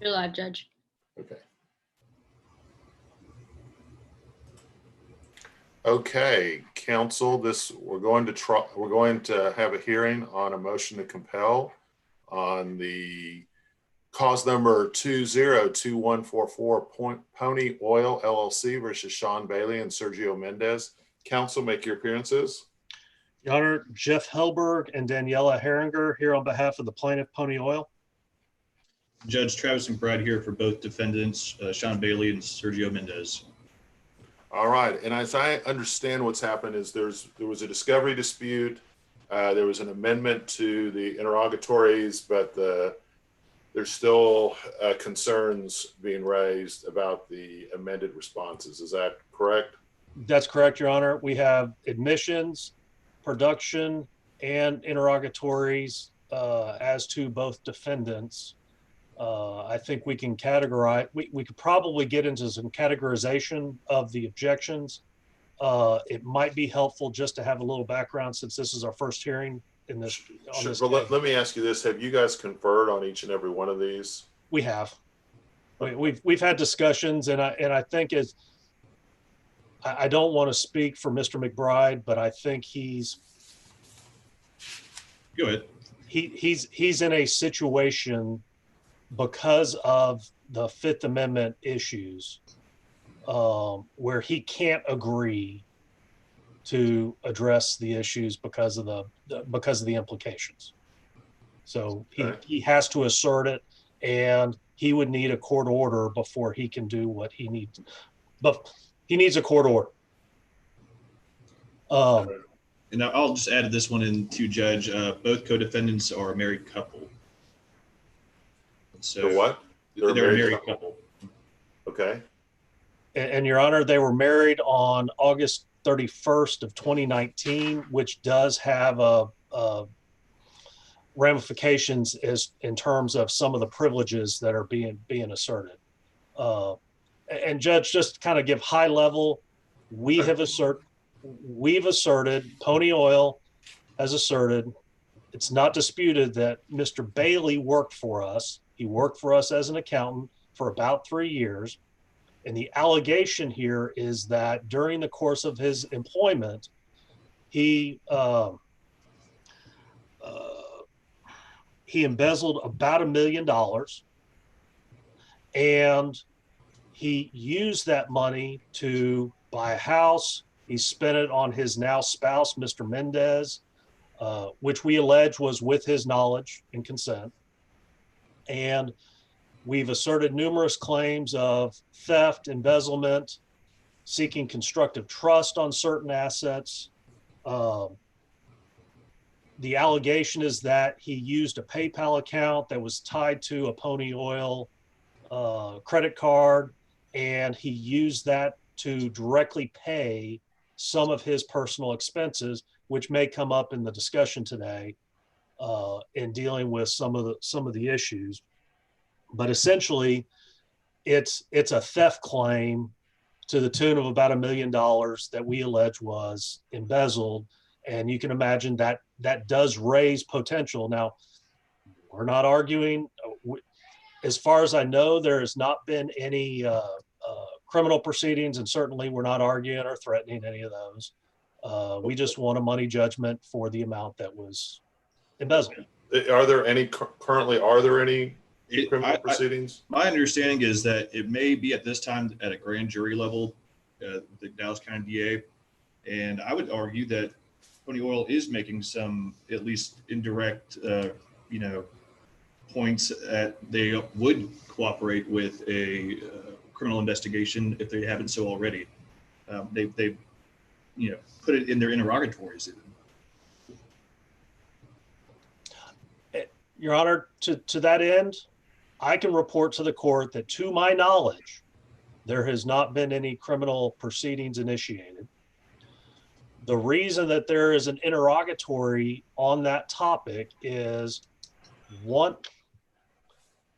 You're live, Judge. Okay. Okay, council, we're going to have a hearing on a motion to compel on the cause number 202144 Pony Oil LLC versus Sean Bailey and Sergio Mendez. Council, make your appearances. Your Honor, Jeff Helberg and Daniela Herringer here on behalf of the plaintiff, Pony Oil. Judge Travis McBride here for both defendants, Sean Bailey and Sergio Mendez. All right, and as I understand what's happened is there was a discovery dispute. There was an amendment to the interrogatories, but there's still concerns being raised about the amended responses. Is that correct? That's correct, Your Honor. We have admissions, production, and interrogatories as to both defendants. I think we can categorize, we could probably get into some categorization of the objections. It might be helpful just to have a little background since this is our first hearing in this. Sure, but let me ask you this. Have you guys conferred on each and every one of these? We have. We've had discussions, and I think I don't want to speak for Mr. McBride, but I think Go ahead. He's in a situation because of the Fifth Amendment issues where he can't agree to address the issues because of the implications. So he has to assert it, and he would need a court order before he can do what he needs. But he needs a court order. And I'll just add this one in to Judge. Both co-defendants are a married couple. So they're what? They're a married couple. Okay. And Your Honor, they were married on August 31st of 2019, which does have ramifications in terms of some of the privileges that are being asserted. And Judge, just to kind of give high level, we've asserted, Pony Oil has asserted, it's not disputed that Mr. Bailey worked for us. He worked for us as an accountant for about 3 years. And the allegation here is that during the course of his employment, he embezzled about $1 million, and he used that money to buy a house. He spent it on his now spouse, Mr. Mendez, which we allege was with his knowledge and consent. And we've asserted numerous claims of theft, embezzlement, seeking constructive trust on certain assets. The allegation is that he used a PayPal account that was tied to a Pony Oil credit card, and he used that to directly pay some of his personal expenses, which may come up in the discussion today in dealing with some of the issues. But essentially, it's a theft claim to the tune of about $1 million that we allege was embezzled. And you can imagine that does raise potential. Now, we're not arguing. As far as I know, there has not been any criminal proceedings, and certainly we're not arguing or threatening any of those. We just want a money judgment for the amount that was embezzled. Are there any criminal proceedings? My understanding is that it may be at this time at a grand jury level, the Dallas County DA, and I would argue that Pony Oil is making some at least indirect, points that they would cooperate with a criminal investigation if they haven't so already. They've put it in their interrogatories. Your Honor, to that end, I can report to the court that, to my knowledge, there has not been any criminal proceedings initiated. The reason that there is an interrogatory on that topic is, one,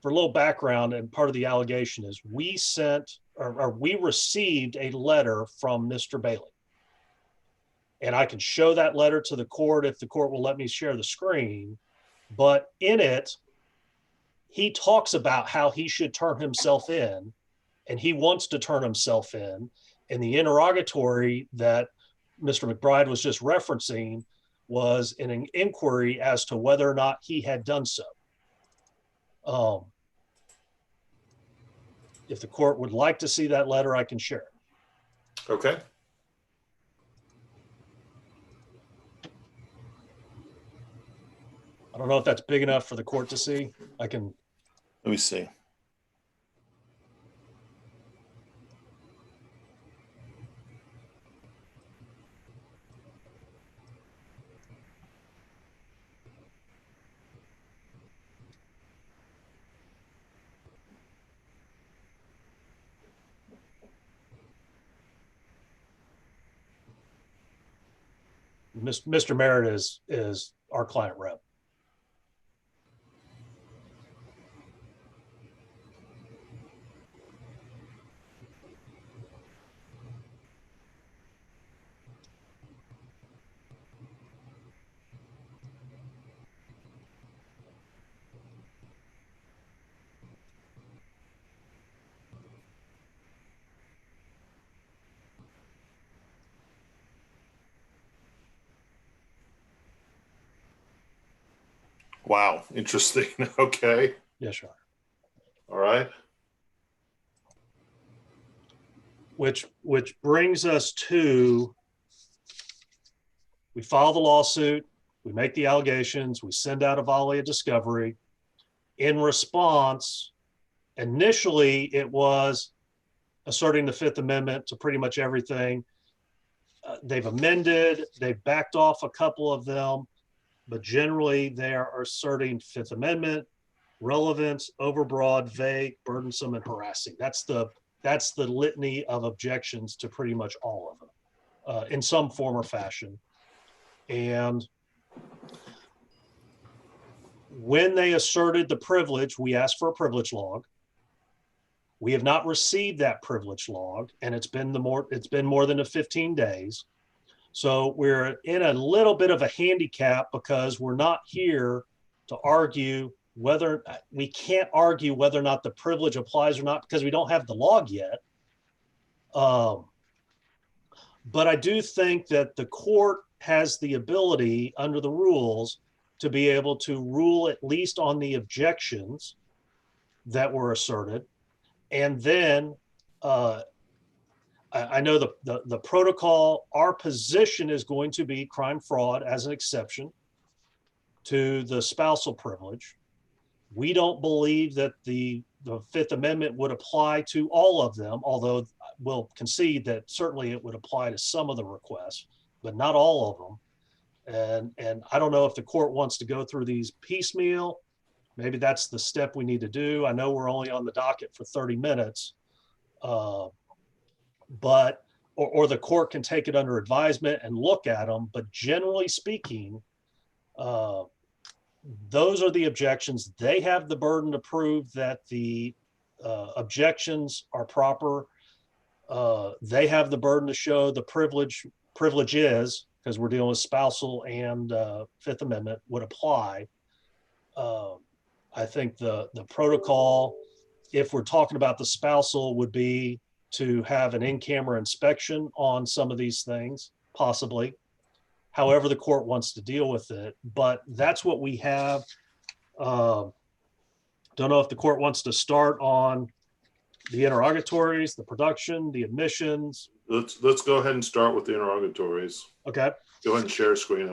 for a little background, and part of the allegation is we received a letter from Mr. Bailey. And I can show that letter to the court if the court will let me share the screen. But in it, he talks about how he should turn himself in, and he wants to turn himself in. And the interrogatory that Mr. McBride was just referencing was an inquiry as to whether or not he had done so. If the court would like to see that letter, I can share it. Okay. I don't know if that's big enough for the court to see. I can. Let me see. Mr. Merritt is our client rep. Wow, interesting. Okay. Yes, Your Honor. All right. Which brings us to, we file the lawsuit, we make the allegations, we send out a volley of discovery. In response, initially it was asserting the Fifth Amendment to pretty much everything. They've amended, they've backed off a couple of them, but generally they are asserting Fifth Amendment, relevance, overbroad, vague, burdensome, and harassing. That's the litany of objections to pretty much all of them in some form or fashion. And when they asserted the privilege, we asked for a privilege log. We have not received that privilege log, and it's been more than 15 days. So we're in a little bit of a handicap because we're not here to argue whether we can't argue whether or not the privilege applies or not because we don't have the log yet. But I do think that the court has the ability under the rules to be able to rule at least on the objections that were asserted. And then I know the protocol, our position is going to be crime fraud as an exception to the spousal privilege. We don't believe that the Fifth Amendment would apply to all of them, although we'll concede that certainly it would apply to some of the requests, but not all of them. And I don't know if the court wants to go through these piecemeal. Maybe that's the step we need to do. I know we're only on the docket for 30 minutes, but or the court can take it under advisement and look at them. But generally speaking, those are the objections. They have the burden to prove that the objections are proper. They have the burden to show the privilege is, because we're dealing with spousal and Fifth Amendment, would apply. I think the protocol, if we're talking about the spousal, would be to have an in-camera inspection on some of these things, possibly. However the court wants to deal with it, but that's what we have. Don't know if the court wants to start on the interrogatories, the production, the admissions. Let's go ahead and start with the interrogatories. Okay. Go ahead and share screen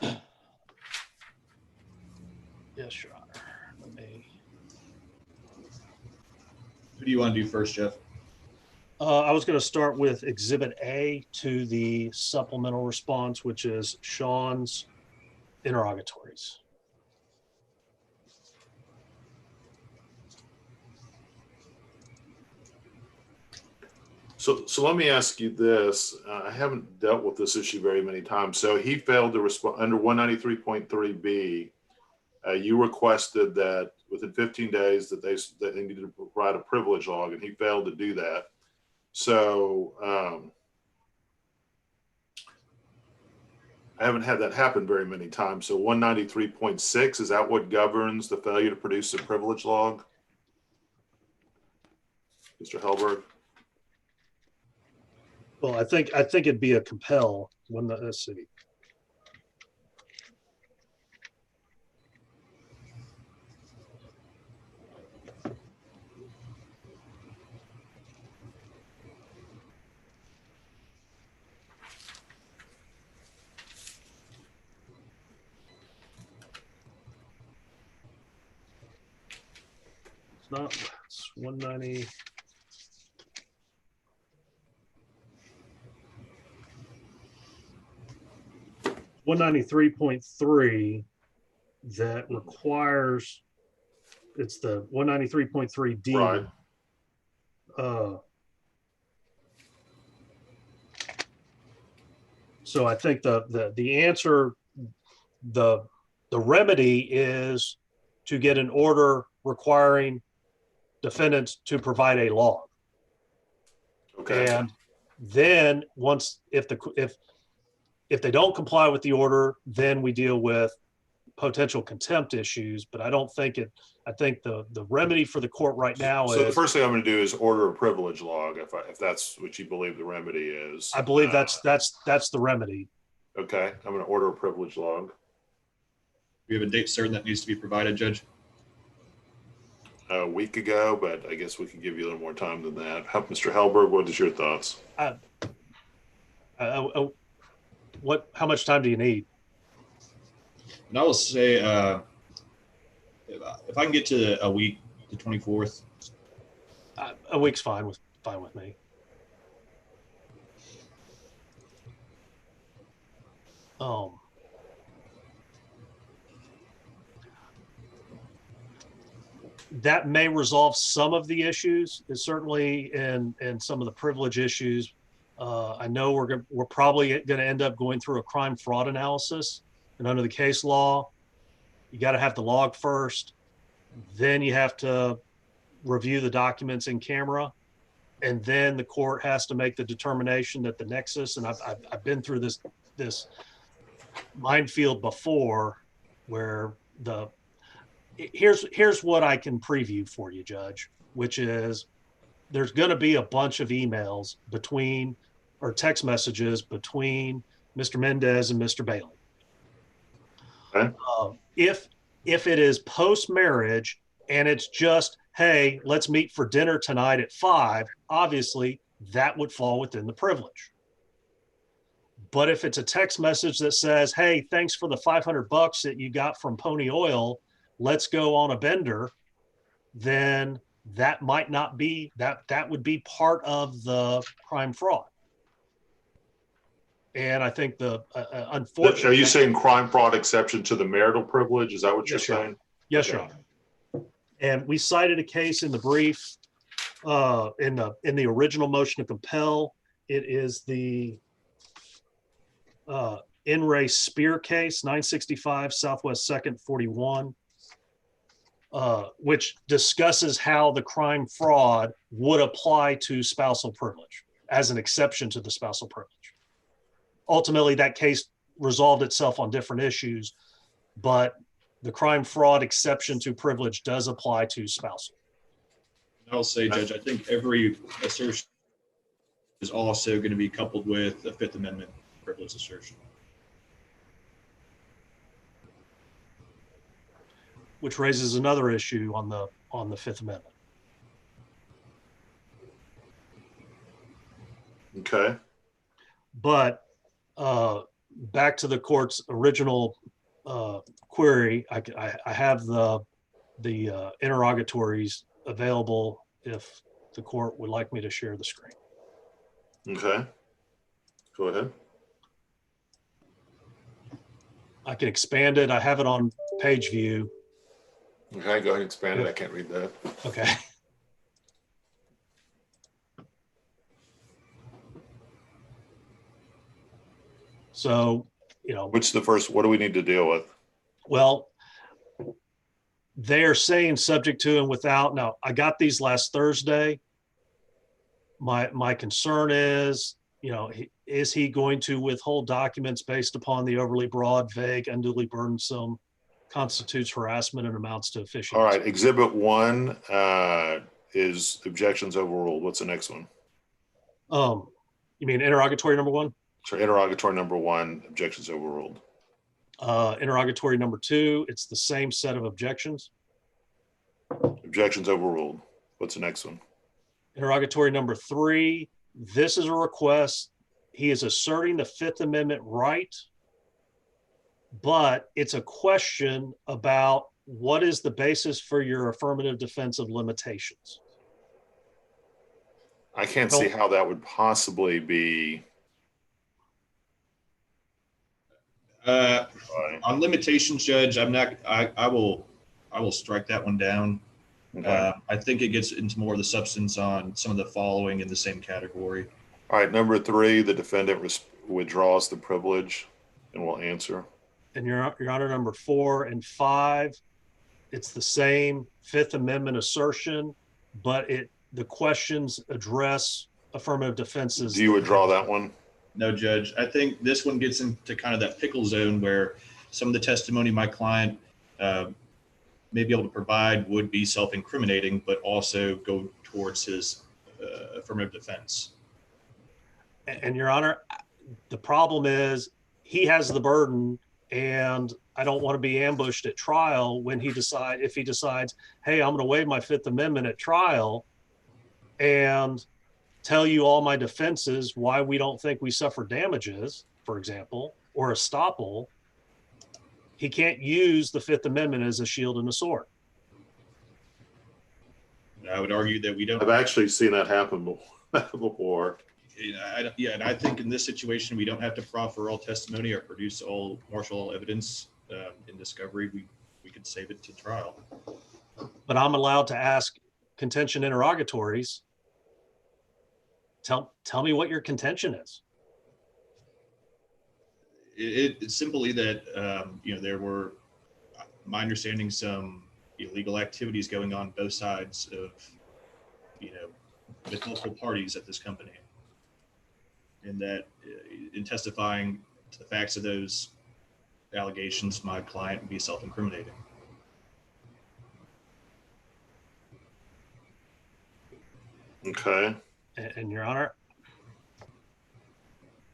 them. Yes, Your Honor. Let me. Who do you want to do first, Jeff? I was going to start with Exhibit A to the supplemental response, which is Sean's interrogatories. So let me ask you this. I haven't dealt with this issue very many times. So he failed to respond under 193.3B. You requested that within 15 days that they needed to provide a privilege log, and he failed to do that. So I haven't had that happen very many times. So 193.6, is that what governs the failure to produce a privilege log? Mr. Helberg? Well, I think it'd be a compel when the, let's see. It's not, it's 190. One 193.3 that requires, it's the 193.3D. Right. So I think the answer, the remedy is to get an order requiring defendants to provide a log. Okay. And then once, if they don't comply with the order, then we deal with potential contempt issues. But I don't think I think the remedy for the court right now So is, the first thing I'm going to do is order a privilege log if that's what you believe the remedy is. I believe that's the remedy. Okay. I'm going to order a privilege log. We have a date certain that needs to be provided, Judge. A week ago, but I guess we can give you a little more time than that. Mr. Helberg, what is your thoughts? How much time do you need? And I will say, if I can get to a week, the 24th. A week's fine with me. That may resolve some of the issues, certainly in some of the privilege issues. I know we're probably going to end up going through a crime fraud analysis, and under the case law, you got to have the log first, then you have to review the documents in camera, and then the court has to make the determination that the nexus. And I've been through this minefield before, where here's what I can preview for you, Judge, which is there's going to be a bunch of emails or text messages between Mr. Mendez and Mr. Bailey. Okay. If it is post-marriage and it's just, hey, let's meet for dinner tonight at 5, obviously that would fall within the privilege. But if it's a text message that says, hey, thanks for the $500 that you got from Pony Oil, let's go on a bender, then that might not be, that would be part of the crime fraud. And I think unfortunately. Are you saying crime fraud exception to the marital privilege? Is that what you're saying? Yes, okay. Your Honor. And we cited a case in the brief, in the original motion to compel. It is the In Re Spear case, 965 Southwest 2nd 41, which discusses how the crime fraud would apply to spousal privilege as an exception to the spousal privilege. Ultimately, that case resolved itself on different issues, but the crime fraud exception to privilege does apply to spousal. I'll say, Judge, I think every assertion is also going to be coupled with a Fifth Amendment privilege assertion. Which raises another issue on the Fifth Amendment. Okay. But back to the court's original query, I have the interrogatories available if the court would like me to share the screen. Okay. Go ahead. I can expand it. I have it on page view. Okay, go ahead and expand it. I can't read that. Okay. So, Which is the first, what do we need to deal with? Well, they're saying subject to and without. Now, I got these last Thursday. My concern is, is he going to withhold documents based upon the overly broad, vague, unduly burdensome, constitutes harassment and amounts to phishing? All right. Exhibit 1 is objections overruled. What's the next one? You mean interrogatory number 1? So interrogatory number 1, objections overruled. Interrogatory number 2, it's the same set of objections. Objections overruled. What's the next one? Interrogatory number 3, this is a request. He is asserting the Fifth Amendment right, but it's a question about what is the basis for your affirmative defense of limitations. I can't see how that would possibly be. On limitations, Judge, I will strike that one down. Okay. I think it gets into more of the substance on some of the following in the same category. All right. Number 3, the defendant withdraws the privilege and will answer. And Your Honor, number 4 and 5, it's the same Fifth Amendment assertion, but the questions address affirmative defenses. Do you withdraw that one? No, Judge. I think this one gets into kind of that pickle zone where some of the testimony my client may be able to provide would be self-incriminating, but also go towards his affirmative defense. And Your Honor, the problem is he has the burden, and I don't want to be ambushed at trial when if he decides, hey, I'm going to waive my Fifth Amendment at trial and tell you all my defenses, why we don't think we suffer damages, for example, or estoppel. He can't use the Fifth Amendment as a shield and a sword. I would argue that we don't. I've actually seen that happen before. Yeah, and I think in this situation, we don't have to proffer all testimony or produce all martial evidence in discovery. We could save it to trial. But I'm allowed to ask contention interrogatories. Tell me what your contention is. It's simply that there were, my understanding, some illegal activities going on both sides of with multiple parties at this company, and that in testifying to the facts of those allegations, my client would be self-incriminating. Okay. And Your Honor,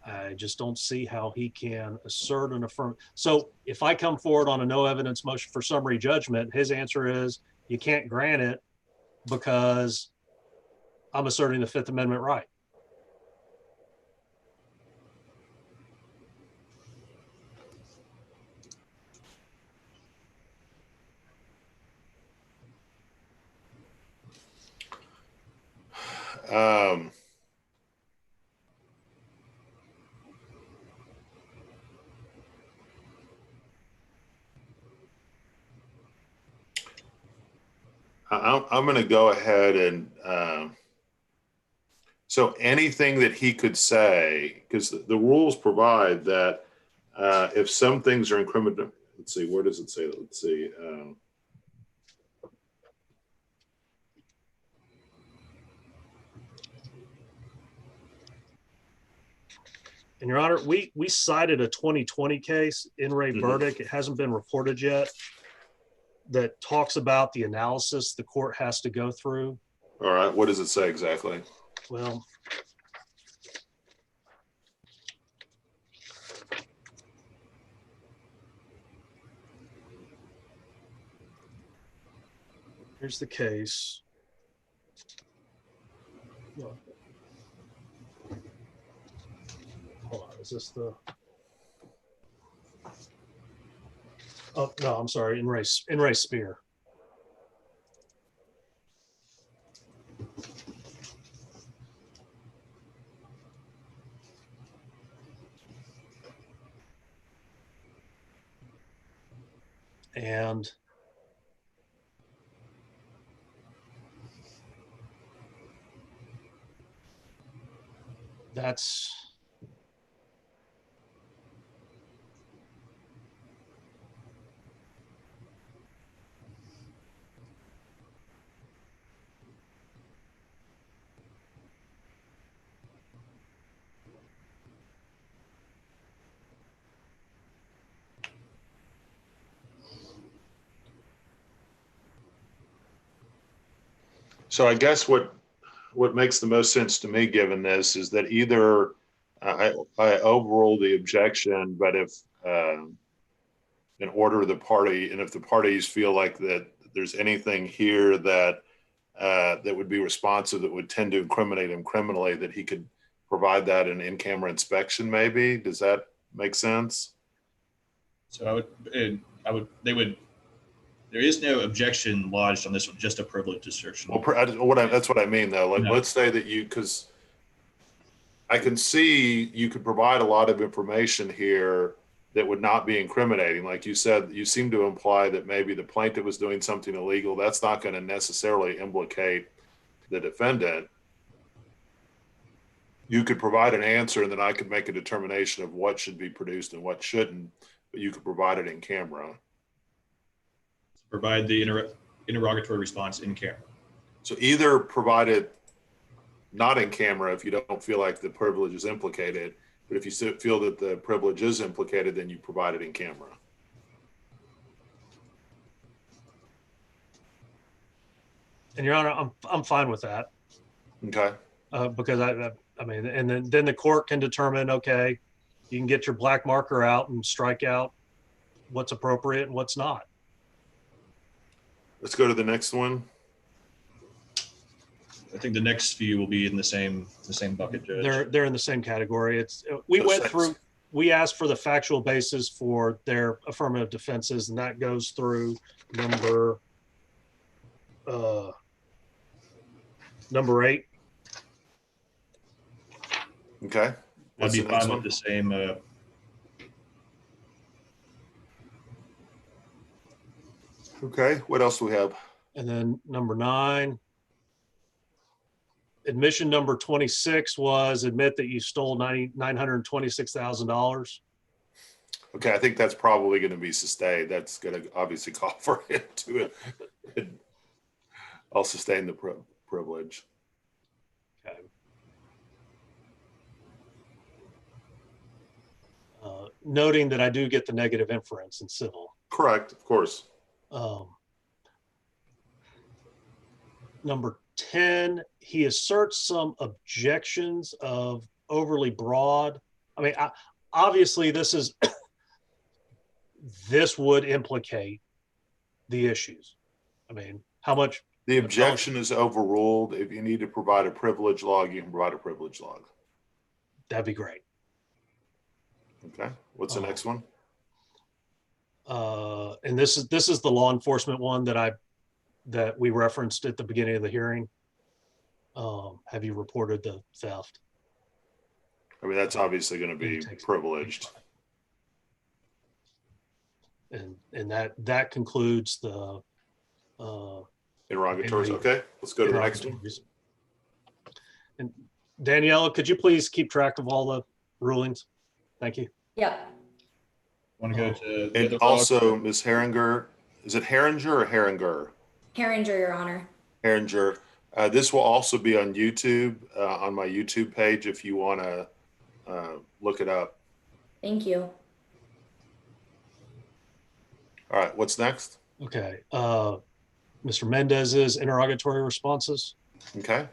I just don't see how he can assert an affirm. So if I come forward on a no evidence motion for summary judgment, his answer is you can't grant it because I'm asserting the Fifth Amendment right. I'm going to go ahead and so anything that he could say, because the rules provide that if some things are incriminating, let's see, where does it say that? Let's see. And Your Honor, we cited a 2020 case, in re verdict. It hasn't been reported yet, that talks about the analysis the court has to go through. All right. What does it say exactly? Well, here's the case. Hold on, is this the? Oh no, I'm sorry. In race Spear. And that's So I guess what makes the most sense to me, given this, is that either I overrule the objection, but if in order the party, and if the parties feel like that there's anything here that that would be responsive, that would tend to incriminate him criminally, that he could provide that in-camera inspection, maybe. Does that make sense? So there is no objection lodged on this one, just a privilege assertion. Well, that's what I mean, though. Like, No. let's say that because I can see you could provide a lot of information here that would not be incriminating. Like you said, you seem to imply that maybe the plaintiff was doing something illegal. That's not going to necessarily implicate the defendant. You could provide an answer, and then I could make a determination of what should be produced and what shouldn't, but you could provide it in camera. Provide the interrogatory response in camera. So either provide it not in camera if you don't feel like the privilege is implicated, but if you feel that the privilege is implicated, then you provide it in camera. And Your Honor, I'm fine with that. Okay. Because I mean, and then the court can determine, okay, you can get your black marker out and strike out what's appropriate and what's not. Let's go to the next one. I think the next few will be in the same bucket, Judge. They're in the same category. We asked for the factual basis for their affirmative defenses, and that goes through number 8. Okay. I'd be fine with the same. Okay. What else do we have? And then number 9. Admission number 26 was admit that you stole $926,000. Okay, I think that's probably going to be sustained. That's going to obviously call for it to it. I'll sustain the privilege. Okay. Noting that I do get the negative inference in civil. Correct, of course. Number 10, he asserts some objections of overly broad. I mean, obviously this would implicate the issues. I mean, how much? The objection is overruled. If you need to provide a privilege log, you can provide a privilege log. That'd be great. Okay, what's the next one? And this is the law enforcement one that we referenced at the beginning of the hearing. Have you reported the theft? I mean, that's obviously going to be privileged. And that concludes the interrogatories. Okay, let's go to the next one. And Daniela, could you please keep track of all the rulings? Thank you. Yep. Want to go to and also Ms. Herringer. Is it Herringer or Herringer? Herringer, Your Honor. Herringer. This will also be on YouTube, on my YouTube page, if you want to look it up. Thank you. All right, what's next? Okay. Mr. Mendez's interrogatory responses. Okay.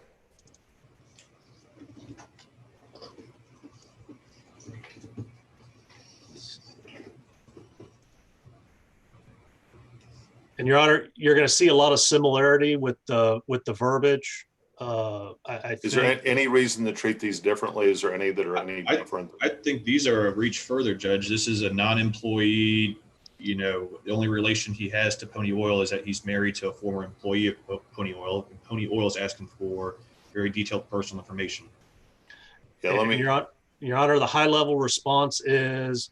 And Your Honor, you're going to see a lot of similarity with the verbiage. Is there any reason to treat these differently? Is there any that are any different? I think these are a reach further, Judge. This is a non-employee. You know, the only relation he has to Pony Oil is that he's married to a former employee of Pony Oil. And Pony Oil is asking for very detailed personal information. Yeah, let me. Your Honor, the high-level response is,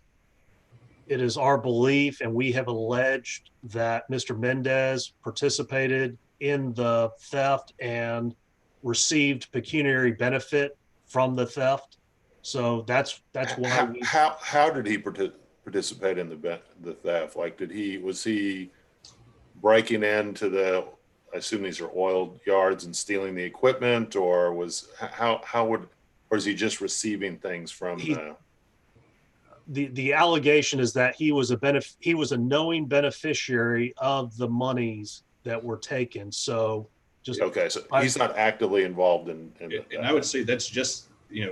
it is our belief, and we have alleged that Mr. Mendez participated in the theft and received pecuniary benefit from the theft. So that's why. How did he participate in the theft? Like, was he breaking into the? I assume these are oil yards and stealing the equipment, or was or is he just receiving things from the allegation is that he was a knowing beneficiary of the monies that were taken. So Just Okay, so I- he's not actively involved in And I would say that's just,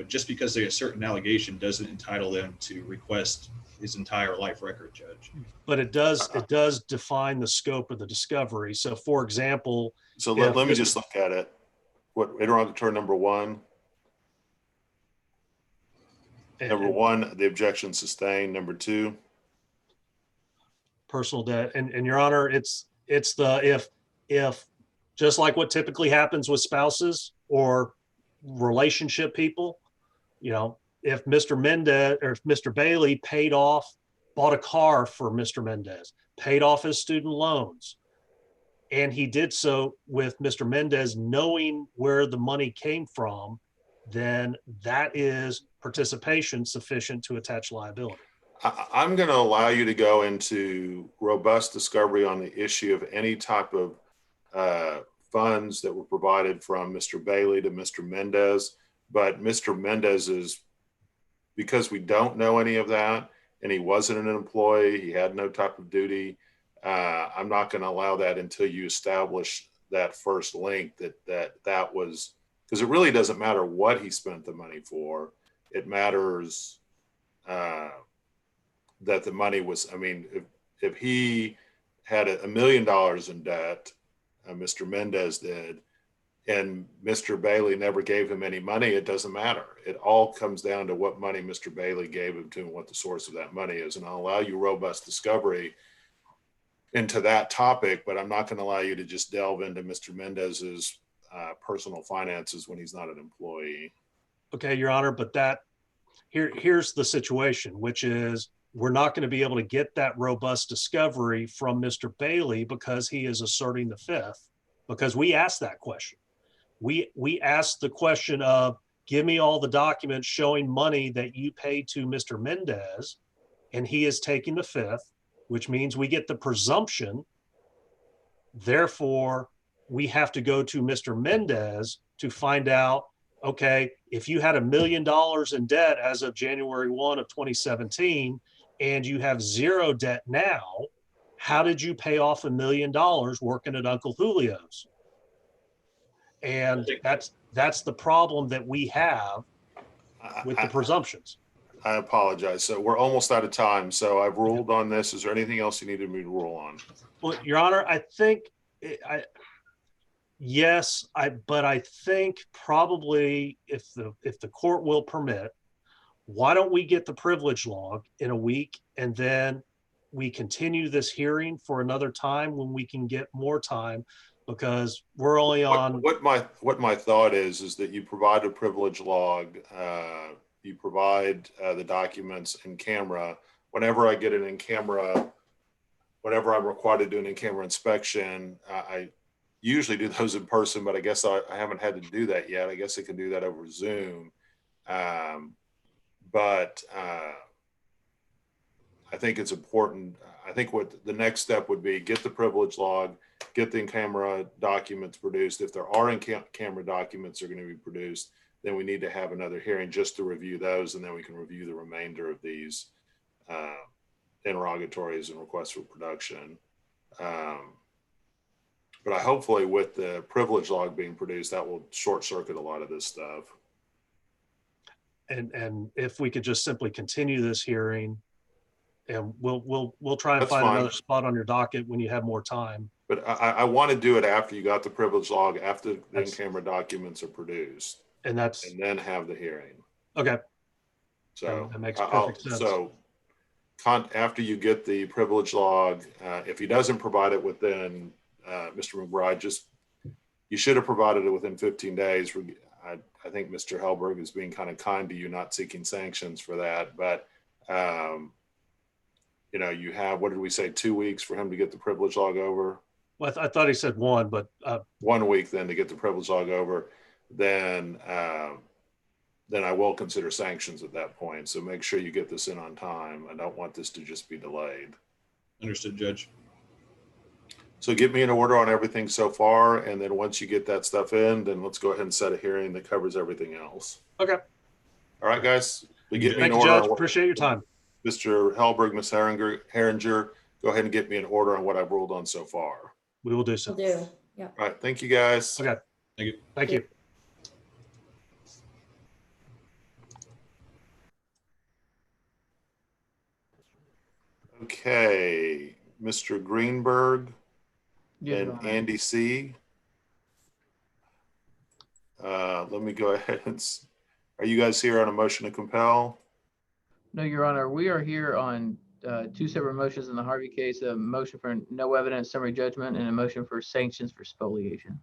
just because they a certain allegation doesn't entitle them to request his entire life record, Judge. but it does define the scope of the discovery. So, for example, So if let me Mr. just look at it. What interrogatory number one? Number one, the objection sustained. Number two, personal debt, and Your Honor, it's the if just like what typically happens with spouses or relationship people, if Mr. Mendez or if Mr. Bailey bought a car for Mr. Mendez, paid off his student loans, and he did so with Mr. Mendez knowing where the money came from, then that is participation sufficient to attach liability. I'm going to allow you to go into robust discovery on the issue of any type of funds that were provided from Mr. Bailey to Mr. Mendez. But Mr. Mendez is, because we don't know any of that, and he wasn't an employee, he had no type of duty. I'm not going to allow that until you establish that first link that was, because it really doesn't matter what he spent the money for. It matters that the money was, I mean, if he had $1 million in debt, Mr. Mendez did, and Mr. Bailey never gave him any money, it doesn't matter. It all comes down to what money Mr. Bailey gave him to and what the source of that money is. And I'll allow you robust discovery into that topic, but I'm not going to allow you to just delve into Mr. Mendez's personal finances when he's not an employee. Okay, Your Honor, but here's the situation, which is we're not going to be able to get that robust discovery from Mr. Bailey because he is asserting the fifth, because we asked that question. We asked the question of, give me all the documents showing money that you paid to Mr. Mendez, and he is taking the fifth, which means we get the presumption. Therefore, we have to go to Mr. Mendez to find out, okay, if you had $1 million in debt as of January 1 of 2017, and you have zero debt now, how did you pay off $1 million working at Uncle Julio's? And that's the problem that we have with the presumptions. I apologize. So we're almost out of time. So I've ruled on this. Is there anything else you needed me to rule on? Well, Your Honor, I think yes, but I think probably if the court will permit, why don't we get the privilege log in a week, and then we continue this hearing for another time when we can get more time, because we're only on. What my thought is that you provide a privilege log, you provide the documents in camera. Whenever I get it in camera, whenever I'm required to do an in-camera inspection, I usually do those in person, but I guess I haven't had to do that yet. I guess I can do that over Zoom. But I think it's important. I think what the next step would be, get the privilege log, get the in-camera documents produced. If there are in-camera documents that are going to be produced, then we need to have another hearing just to review those, and then we can review the remainder of these interrogatories and requests for production. But hopefully with the privilege log being produced, that will short circuit a lot of this stuff. And if we could just simply continue this hearing, and we'll try and That's find fine. another spot on your docket when you have more time. But I want to do it after you got the privilege log, after the in-camera documents are produced, And that's and then have the hearing. okay. So That makes perfect sense. So after you get the privilege log, if he doesn't provide it within, Mr. McBride, you should have provided it within 15 days. I think Mr. Helberg is being kind of kind to you, not seeking sanctions for that. But, you have, what did we say, 2 weeks for him to get the privilege log over? Well, I thought he said one, but 1 week then to get the privilege log over. Then I will consider sanctions at that point. So make sure you get this in on time. I don't want this to just be delayed. Understood, Judge. So get me an order on everything so far. And then once you get that stuff in, then let's go ahead and set a hearing that covers everything else. okay. All right, guys. We get me an Thank you, order. Judge. On what, Appreciate your time. Mr. Helberg, Ms. Herringer, go ahead and get me an order on what I've ruled on so far. We will do so. Will do. All right, thank you, guys. Okay. Thank you. Thank you. Okay, Mr. Greenberg Yes, Your and Honor. Andy C. Let me go ahead and, are you guys here on a motion to compel? No, Your Honor, we are here on two separate motions in the Harvey case, a motion for no evidence summary judgment and a motion for sanctions for spoliation.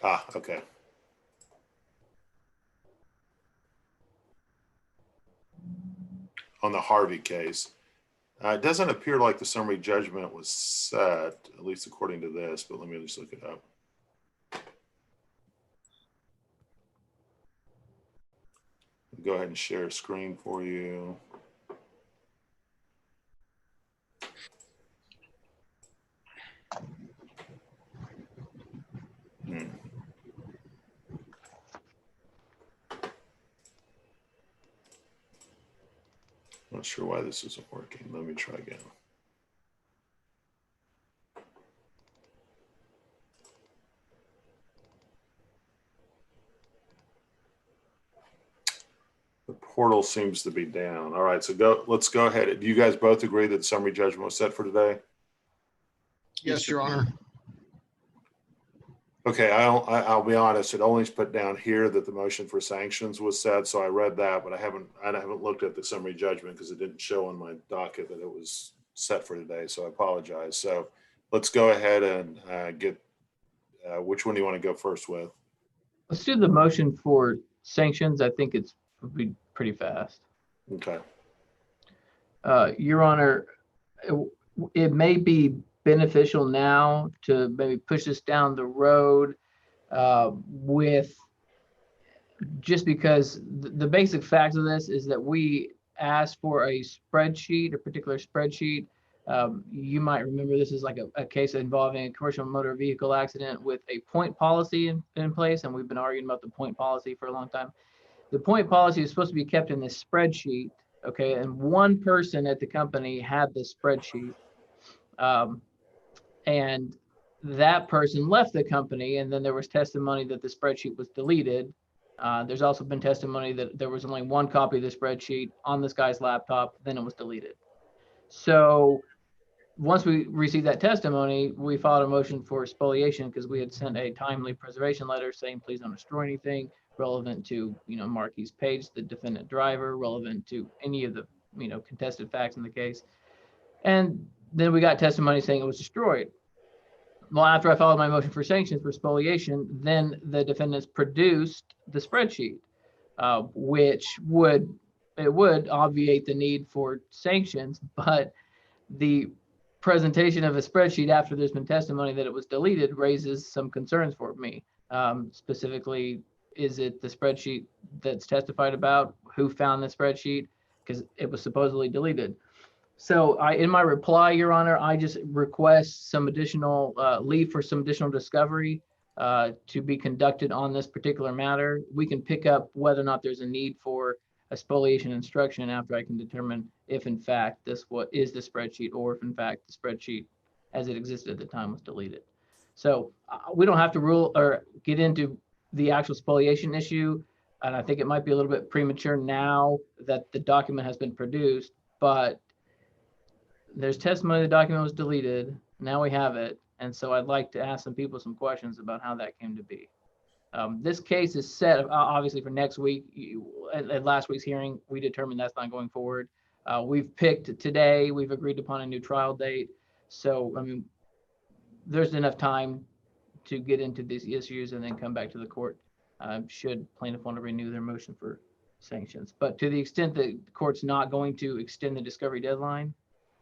Ah, okay. On the Harvey case. It doesn't appear like the summary judgment was set, at least according to this, but let me just look it up. Go ahead and share a screen for you. Not sure why this isn't working. Let me try again. The portal seems to be down. All right, so let's go ahead. Do you guys both agree that the summary judgment was set for today? Yes, Your Honor. Okay, I'll be honest. It only's put down here that the motion for sanctions was set, so I read that, but I haven't looked at the summary judgment because it didn't show on my docket that it was set for today. So I apologize. So let's go ahead and get. Which one do you want to go first with? Let's do the motion for sanctions. I think it's would be pretty fast. Okay. Your Honor, it may be beneficial now to maybe push this down the road with just because the basic fact of this is that we asked for a spreadsheet, a particular spreadsheet. You might remember this is like a case involving a commercial motor vehicle accident with a point policy in place, and we've been arguing about the point policy for a long time. The point policy is supposed to be kept in this spreadsheet, okay? And one person at the company had this spreadsheet. And that person left the company, and then there was testimony that the spreadsheet was deleted. There's also been testimony that there was only one copy of the spreadsheet on this guy's laptop, then it was deleted. So once we received that testimony, we filed a motion for spoliation because we had sent a timely preservation letter saying, please don't destroy anything relevant to, Marquis Page, the defendant driver, relevant to any of the, contested facts in the case. And then we got testimony saying it was destroyed. Well, after I filed my motion for sanctions for spoliation, then the defendants produced the spreadsheet, which would obviate the need for sanctions, but the presentation of a spreadsheet after there's been testimony that it was deleted raises some concerns for me. Specifically, is it the spreadsheet that's testified about? Who found the spreadsheet? Because it was supposedly deleted. So in my reply, Your Honor, I just request some additional leave for some additional discovery to be conducted on this particular matter. We can pick up whether or not there's a need for a spoliation instruction after I can determine if in fact this what is the spreadsheet, or if in fact the spreadsheet as it existed at the time was deleted. So we don't have to rule or get into the actual spoliation issue. And I think it might be a little bit premature now that the document has been produced, but there's testimony the document was deleted. Now we have it. And so I'd like to ask some people some questions about how that came to be. This case is set obviously for next week. At last week's hearing, we determined that's not going forward. We've picked today, we've agreed upon a new trial date. So, I mean, there's enough time to get into these issues and then come back to the court should plaintiff want to renew their motion for sanctions. But to the extent that the court's not going to extend the discovery deadline,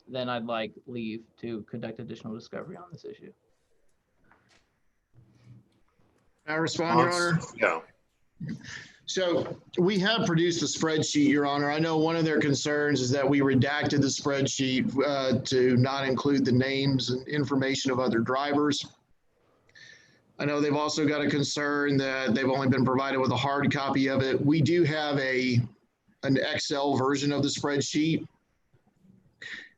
then I'd like leave to conduct additional discovery on this issue. Can I respond, Your Honor? Yeah. So we have produced a spreadsheet, Your Honor. I know one of their concerns is that we redacted the spreadsheet to not include the names and information of other drivers. I know they've also got a concern that they've only been provided with a hard copy of it. We do have an Excel version of the spreadsheet.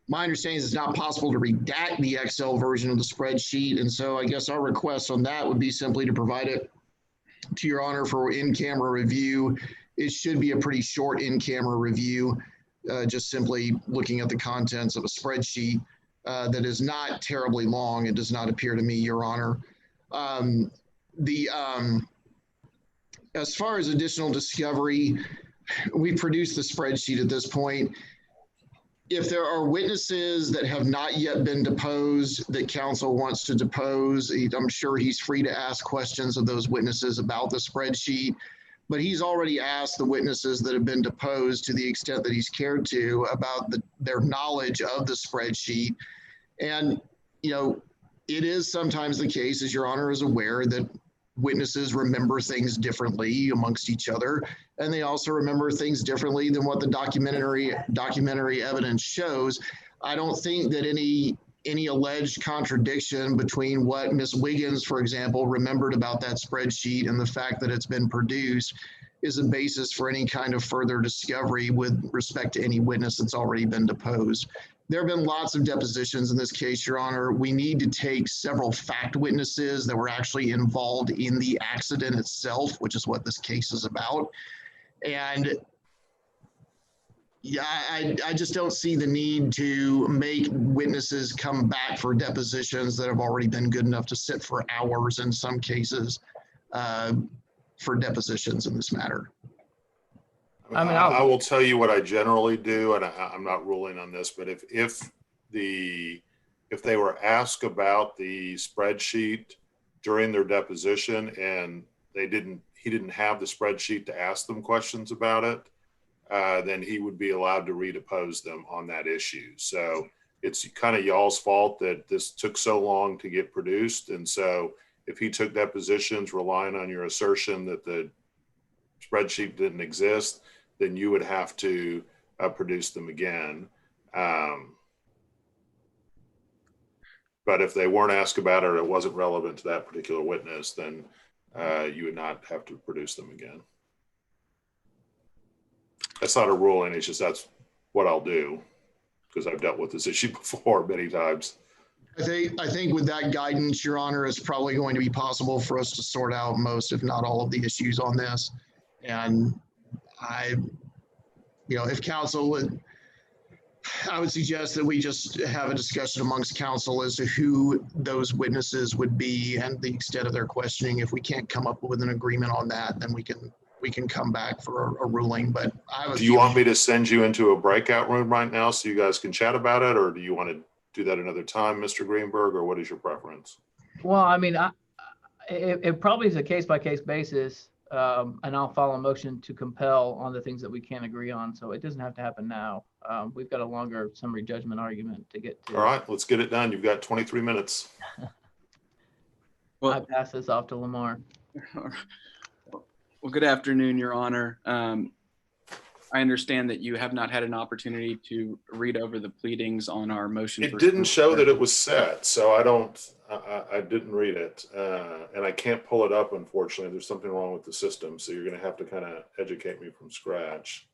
My understanding is it's not possible to redact the Excel version of the spreadsheet. And so I guess our request on that would be simply to provide it to your honor for in-camera review. It should be a pretty short in-camera review, just simply looking at the contents of a spreadsheet that is not terribly long. It does not appear to me, your honor. As far as additional discovery, we produced the spreadsheet at this point. If there are witnesses that have not yet been deposed that counsel wants to depose, I'm sure he's free to ask questions of those witnesses about the spreadsheet, but he's already asked the witnesses that have been deposed, to the extent that he's cared to, about their knowledge of the spreadsheet. And, you know, it is sometimes the case, as your honor is aware, that witnesses remember things differently amongst each other, and they also remember things differently than what the documentary evidence shows. I don't think that any alleged contradiction between what Ms. Wiggins, for example, remembered about that spreadsheet and the fact that it's been produced is a basis for any kind of further discovery with respect to any witness that's already been deposed. There have been lots of depositions in this case, your honor. We need to take several fact witnesses that were actually involved in the accident itself, which is what this case is about. And yeah, I just don't see the need to make witnesses come back for depositions that have already been good enough to sit for hours in some cases for depositions in this matter. I mean, I will tell you what I generally do, and I'm not ruling on this, but if they were asked about the spreadsheet during their deposition and he didn't have the spreadsheet to ask them questions about it, then he would be allowed to redepose them on that issue. So it's kind of y'all's fault that this took so long to get produced. And so if he took depositions relying on your assertion that the spreadsheet didn't exist, then you would have to produce them again. But if they weren't asked about it or it wasn't relevant to that particular witness, then you would not have to produce them again. That's not a ruling, it's just that's what I'll do, because I've dealt with this issue before many times. I think with that guidance, your honor, it's probably going to be possible for us to sort out most, if not all, of the issues on this. And if counsel would, I would suggest that we just have a discussion amongst counsel as to who those witnesses would be and the extent of their questioning. If we can't come up with an agreement on that, then we can come back for a ruling. But do you want me to send you into a breakout room right now so you guys can chat about it, or do you want to do that another time, Mr. Greenberg, or what is your preference? well, I mean, it probably is a case-by-case basis, and I'll follow a motion to compel on the things that we can't agree on. So it doesn't have to happen now. We've got a longer summary judgment argument to get to. All right, let's get it done. You've got 23 minutes. I pass this off to Lamar. Well, good afternoon, Your Honor. I understand that you have not had an opportunity to read over the pleadings on our motion. It didn't show that it was set, so I didn't read it. And I can't pull it up, unfortunately. There's something wrong with the system, so you're going to have to kind of educate me from scratch.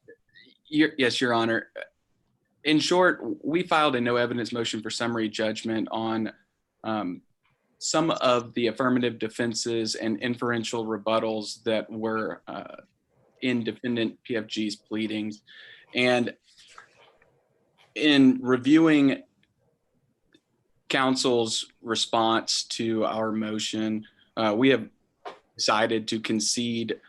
Yes, Your Honor. In short, we filed a no evidence motion for summary judgment on some of the affirmative defenses and inferential rebuttals that were in defendant PFG's pleadings. And in reviewing counsel's response to our motion, we have decided to concede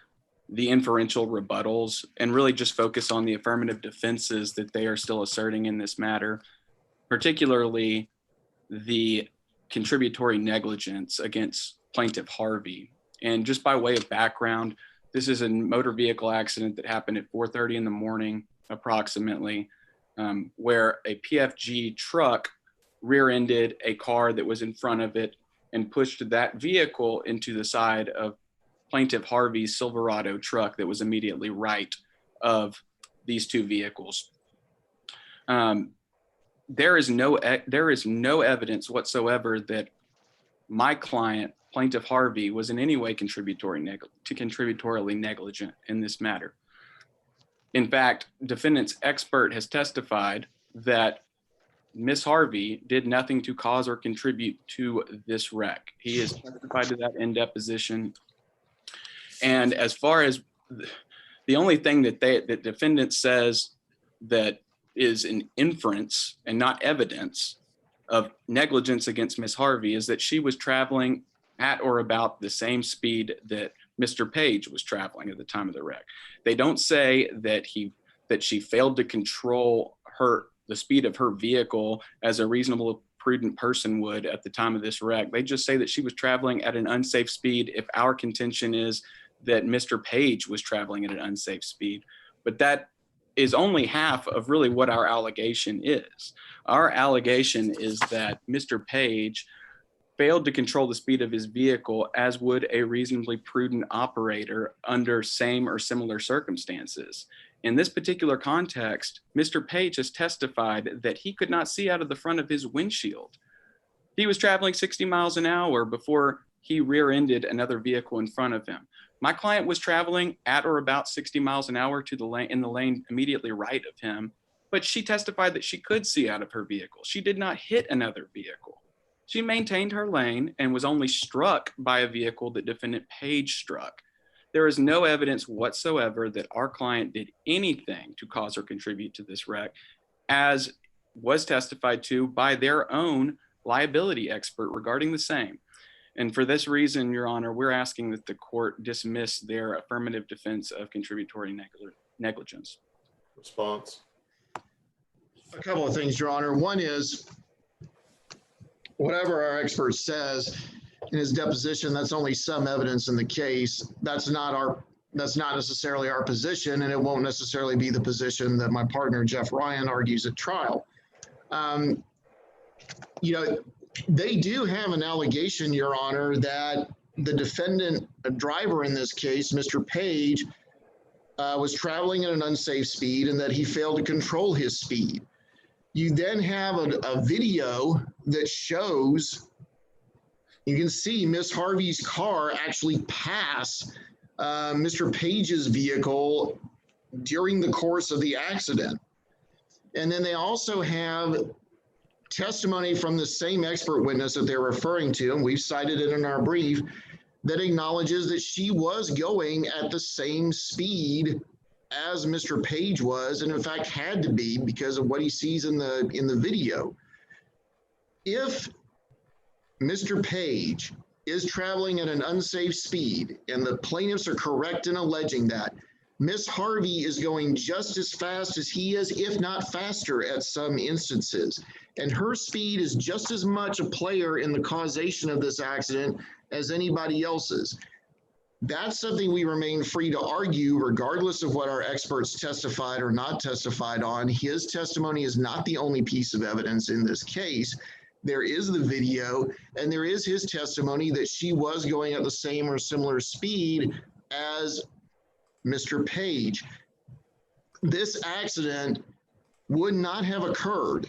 the inferential rebuttals and really just focus on the affirmative defenses that they are still asserting in this matter, particularly the contributory negligence against plaintiff Harvey. And just by way of background, this is a motor vehicle accident that happened at 4:30 in the morning, approximately, where a PFG truck rear-ended a car that was in front of it and pushed that vehicle into the side of plaintiff Harvey's Silverado truck that was immediately right of these two vehicles. There is no evidence whatsoever that my client, plaintiff Harvey, was in any way contributorily negligent in this matter. In fact, defendant's expert has testified that Miss Harvey did nothing to cause or contribute to this wreck. He has testified to that in deposition. And as far as the only thing that the defendant says that is an inference and not evidence of negligence against Miss Harvey is that she was traveling at or about the same speed that Mr. Page was traveling at the time of the wreck. They don't say that she failed to control the speed of her vehicle as a reasonable, prudent person would at the time of this wreck. They just say that she was traveling at an unsafe speed if our contention is that Mr. Page was traveling at an unsafe speed. But that is only half of really what our allegation is. Our allegation is that Mr. Page failed to control the speed of his vehicle as would a reasonably prudent operator under same or similar circumstances. In this particular context, Mr. Page has testified that he could not see out of the front of his windshield. He was traveling 60 miles an hour before he rear-ended another vehicle in front of him. My client was traveling at or about 60 miles an hour in the lane immediately right of him, but she testified that she could see out of her vehicle. She did not hit another vehicle. She maintained her lane and was only struck by a vehicle that defendant Page struck. There is no evidence whatsoever that our client did anything to cause or contribute to this wreck, as was testified to by their own liability expert regarding the same. And for this reason, Your Honor, we're asking that the court dismiss their affirmative defense of contributory negligence. Response. A couple of things, Your Honor. One is, whatever our expert says in his deposition, that's only some evidence in the case. That's not necessarily our position, and it won't necessarily be the position that my partner, Jeff Ryan, argues at trial. They do have an allegation, Your Honor, that the defendant, a driver in this case, Mr. Page, was traveling at an unsafe speed and that he failed to control his speed. You then have a video that shows, you can see Miss Harvey's car actually pass Mr. Page's vehicle during the course of the accident. And then they also have testimony from the same expert witness that they're referring to, and we've cited it in our brief, that acknowledges that she was going at the same speed as Mr. Page was, and in fact had to be because of what he sees in the video. If Mr. Page is traveling at an unsafe speed, and the plaintiffs are correct in alleging that, Miss Harvey is going just as fast as he is, if not faster at some instances. And her speed is just as much a player in the causation of this accident as anybody else's. That's something we remain free to argue regardless of what our experts testified or not testified on. His testimony is not the only piece of evidence in this case. There is the video, and there is his testimony that she was going at the same or similar speed as Mr. Page. This accident would not have occurred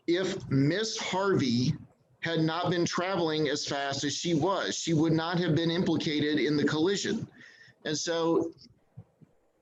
if Miss Harvey had not been traveling as fast as she was. She would not have been implicated in the collision. And so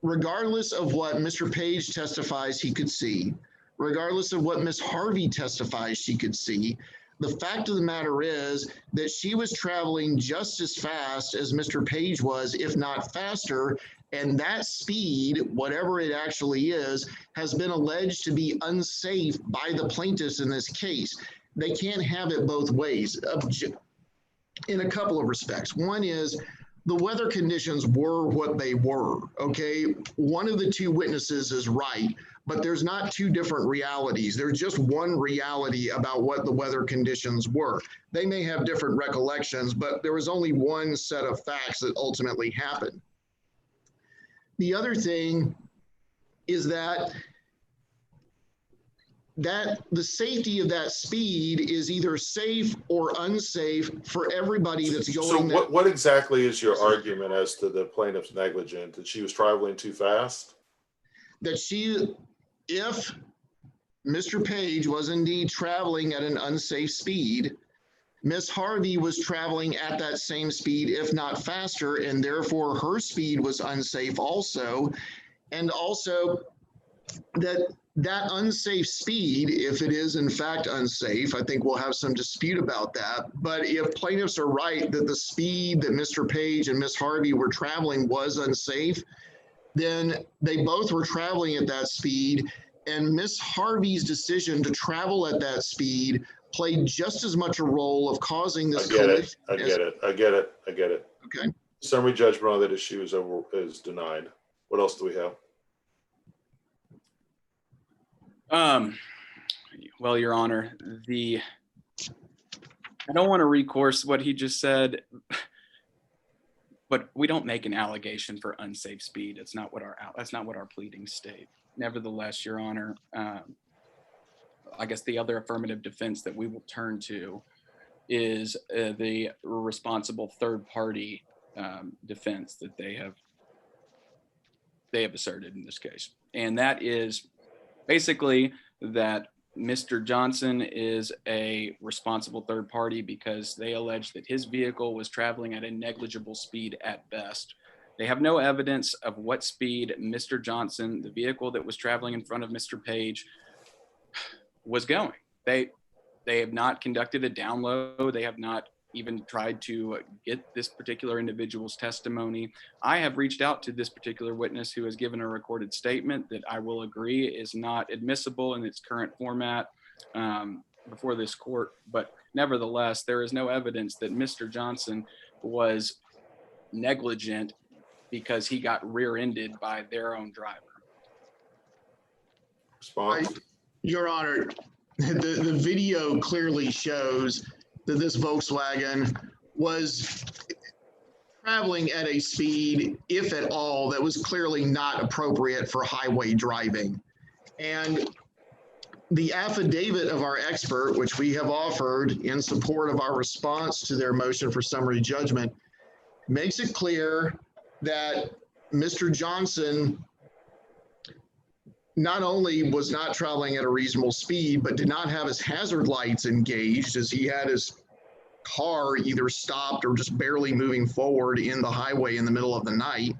regardless of what Mr. Page testifies he could see, regardless of what Miss Harvey testifies she could see, the fact of the matter is that she was traveling just as fast as Mr. Page was, if not faster, and that speed, whatever it actually is, has been alleged to be unsafe by the plaintiffs in this case. They can't have it both ways in a couple of respects. One is the weather conditions were what they were, okay? One of the two witnesses is right, but there's not two different realities. There's just one reality about what the weather conditions were. They may have different recollections, but there was only one set of facts that ultimately happened. The other thing is that the safety of that speed is either safe or unsafe for everybody that's going. So what exactly is your argument as to the plaintiff's negligence? That she was traveling too fast? That if Mr. Page was indeed traveling at an unsafe speed, Miss Harvey was traveling at that same speed, if not faster, and therefore her speed was unsafe also. And also that that unsafe speed, if it is in fact unsafe, I think we'll have some dispute about that. But if plaintiffs are right that the speed that Mr. Page and Ms. Harvey were traveling was unsafe, then they both were traveling at that speed. And Ms. Harvey's decision to travel at that speed played just as much a role of causing this collision. I get it. Okay. Summary judgment on that issue is denied. What else do we have? Well, Your Honor, I don't want to recourse what he just said, but we don't make an allegation for unsafe speed. That's not what our pleadings state. Nevertheless, Your Honor, I guess the other affirmative defense that we will turn to is the responsible third party defense that they have asserted in this case. And that is basically that Mr. Johnson is a responsible third party because they allege that his vehicle was traveling at a negligible speed at best. They have no evidence of what speed Mr. Johnson, the vehicle that was traveling in front of Mr. Page, was going. They have not conducted a download. They have not even tried to get this particular individual's testimony. I have reached out to this particular witness who has given a recorded statement that I will agree is not admissible in its current format before this court. But nevertheless, there is no evidence that Mr. Johnson was negligent because he got rear-ended by their own driver. Response? Your Honor, the video clearly shows that this Volkswagen was traveling at a speed, if at all, that was clearly not appropriate for highway driving. And the affidavit of our expert, which we have offered in support of our response to their motion for summary judgment, makes it clear that Mr. Johnson not only was not traveling at a reasonable speed, but did not have his hazard lights engaged, as he had his car either stopped or just barely moving forward in the highway in the middle of the night.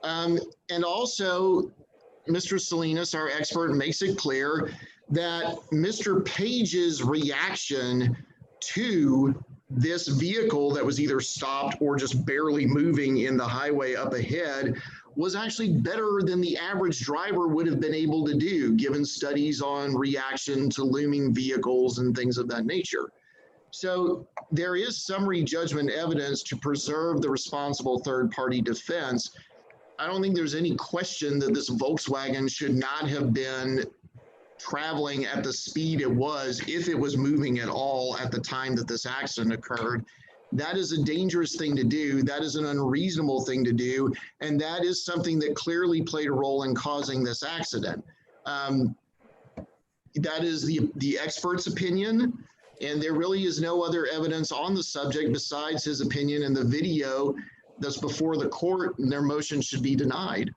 And also, Mr. Salinas, our expert, makes it clear that Mr. Page's reaction to this vehicle that was either stopped or just barely moving in the highway up ahead was actually better than the average driver would have been able to do, given studies on reaction to looming vehicles and things of that nature. So there is summary judgment evidence to preserve the responsible third-party defense. I don't think there's any question that this Volkswagen should not have been traveling at the speed it was, if it was moving at all at the time that this accident occurred. That is a dangerous thing to do. That is an unreasonable thing to do. And that is something that clearly played a role in causing this accident. That is the expert's opinion. And there really is no other evidence on the subject besides his opinion in the video that's before the court, and their motion should be denied.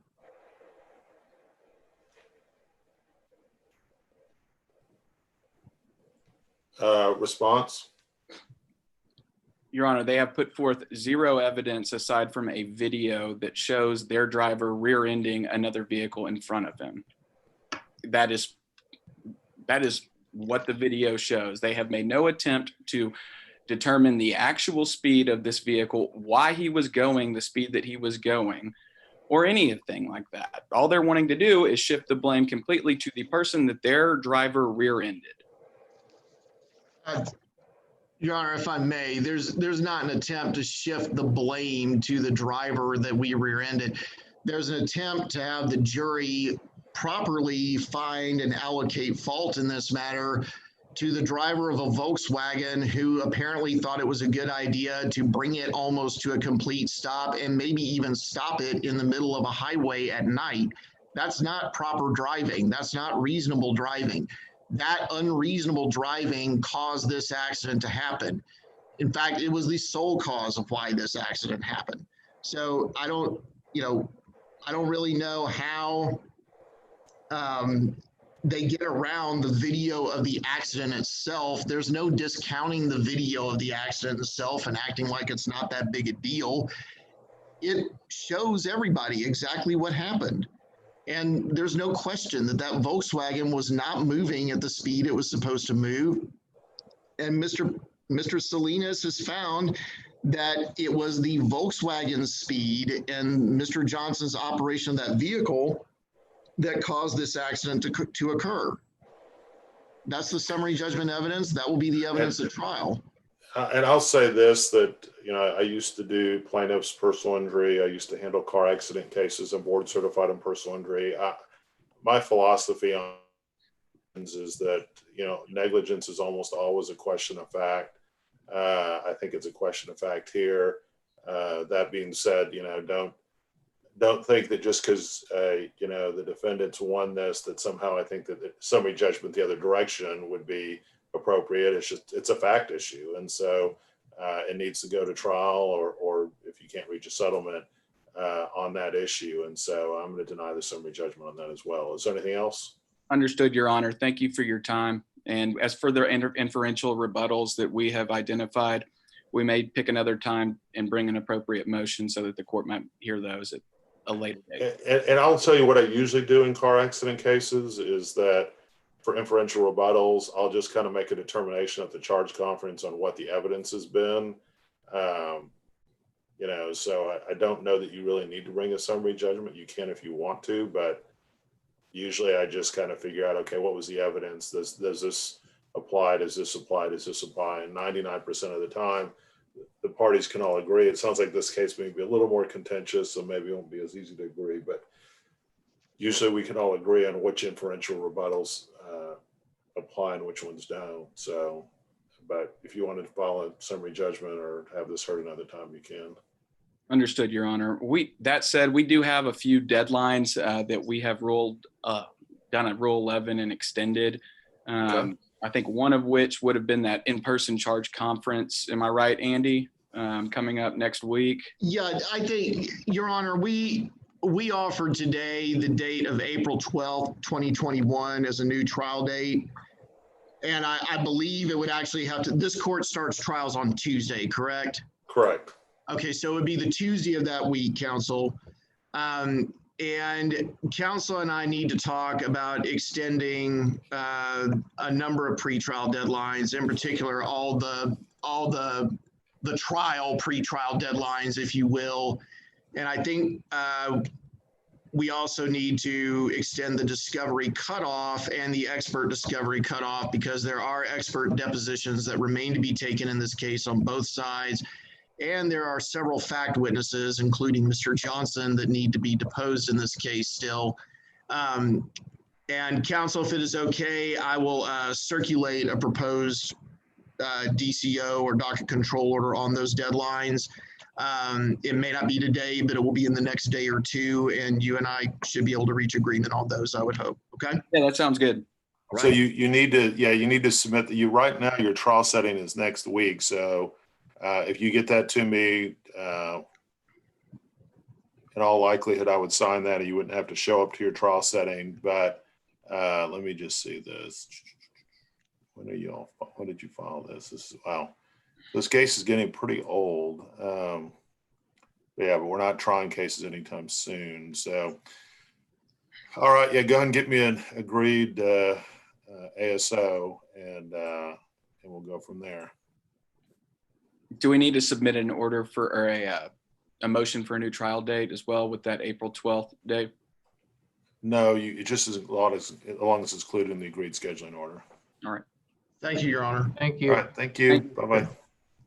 Response? Your Honor, they have put forth zero evidence aside from a video that shows their driver rear-ending another vehicle in front of him. That is what the video shows. They have made no attempt to determine the actual speed of this vehicle, why he was going the speed that he was going, or anything like that. All they're wanting to do is shift the blame completely to the person that their driver rear-ended. Your Honor, if I may, there's not an attempt to shift the blame to the driver that we rear-ended. There's an attempt to have the jury properly find and allocate fault in this matter to the driver of a Volkswagen who apparently thought it was a good idea to bring it almost to a complete stop and maybe even stop it in the middle of a highway at night. That's not proper driving. That's not reasonable driving. That unreasonable driving caused this accident to happen. In fact, it was the sole cause of why this accident happened. So I don't really know how they get around the video of the accident itself. There's no discounting the video of the accident itself and acting like it's not that big a deal. It shows everybody exactly what happened. And there's no question that that Volkswagen was not moving at the speed it was supposed to move. And Mr. Salinas has found that it was the Volkswagen's speed and Mr. Johnson's operation of that vehicle that caused this accident to occur. That's the summary judgment evidence. That will be the evidence at trial. And I'll say this, that, you know, I used to do plaintiff's personal injury. I used to handle car accident cases. I'm board certified in personal injury. My philosophy on is that, you know, negligence is almost always a question of fact. I think it's a question of fact here. That being said, you know, don't think that just because, you know, the defendants won this, that somehow I think that summary judgment the other direction would be appropriate. It's a fact issue. And so it needs to go to trial, or if you can't reach a settlement on that issue. And so I'm going to deny the summary judgment on that as well. Is there anything else? Understood, Your Honor. Thank you for your time. And as for the inferential rebuttals that we have identified, we may pick another time and bring an appropriate motion so that the court might hear those at a later date. And I'll tell you what I usually do in car accident cases is that for inferential rebuttals, I'll just kind of make a determination at the charge conference on what the evidence has been. You know, so I don't know that you really need to bring a summary judgment. You can if you want to, but usually I just kind of figure out, okay, what was the evidence? Does this apply? Does this apply? Does this apply? And 99% of the time, the parties can all agree. It sounds like this case may be a little more contentious, so maybe it won't be as easy to agree, but usually we can all agree on which inferential rebuttals apply and which ones don't. So, but if you wanted to file a summary judgment or have this heard another time, you can. Understood, Your Honor. That said, we do have a few deadlines that we have ruled done at Rule 11 and extended. Okay. I think one of which would have been that in-person charge conference. Am I right, Andy? Coming up next week. Yeah, I think, Your Honor, we offered today the date of April 12th, 2021 as a new trial date. And I believe it would actually have to, this court starts trials on Tuesday, correct? Correct. Okay, so it would be the Tuesday of that week, counsel. And counsel and I need to talk about extending a number of pretrial deadlines, in particular, all the trial pretrial deadlines, if you will. And I think we also need to extend the discovery cutoff and the expert discovery cutoff, because there are expert depositions that remain to be taken in this case on both sides. And there are several fact witnesses, including Mr. Johnson, that need to be deposed in this case still. And counsel, if it is okay, I will circulate a proposed DCO or docket control order on those deadlines. It may not be today, but it will be in the next day or two, and you and I should be able to reach agreement on those, I would hope. Okay. Yeah, that sounds good. So you need to submit that. Right now your trial setting is next week. So if you get that to me, in all likelihood, I would sign that and you wouldn't have to show up to your trial setting. But let me just see this. When did you file this? Wow. This case is getting pretty old. Yeah, but we're not trying cases anytime soon. So, all right. Yeah, go ahead and get me an agreed ASO and we'll go from there. Do we need to submit an order for or a motion for a new trial date as well with that April 12th date? No, it just as long as it's included in the agreed scheduling order. All right. Thank you, Your Honor. Thank All you. right. Thank you. Bye-bye.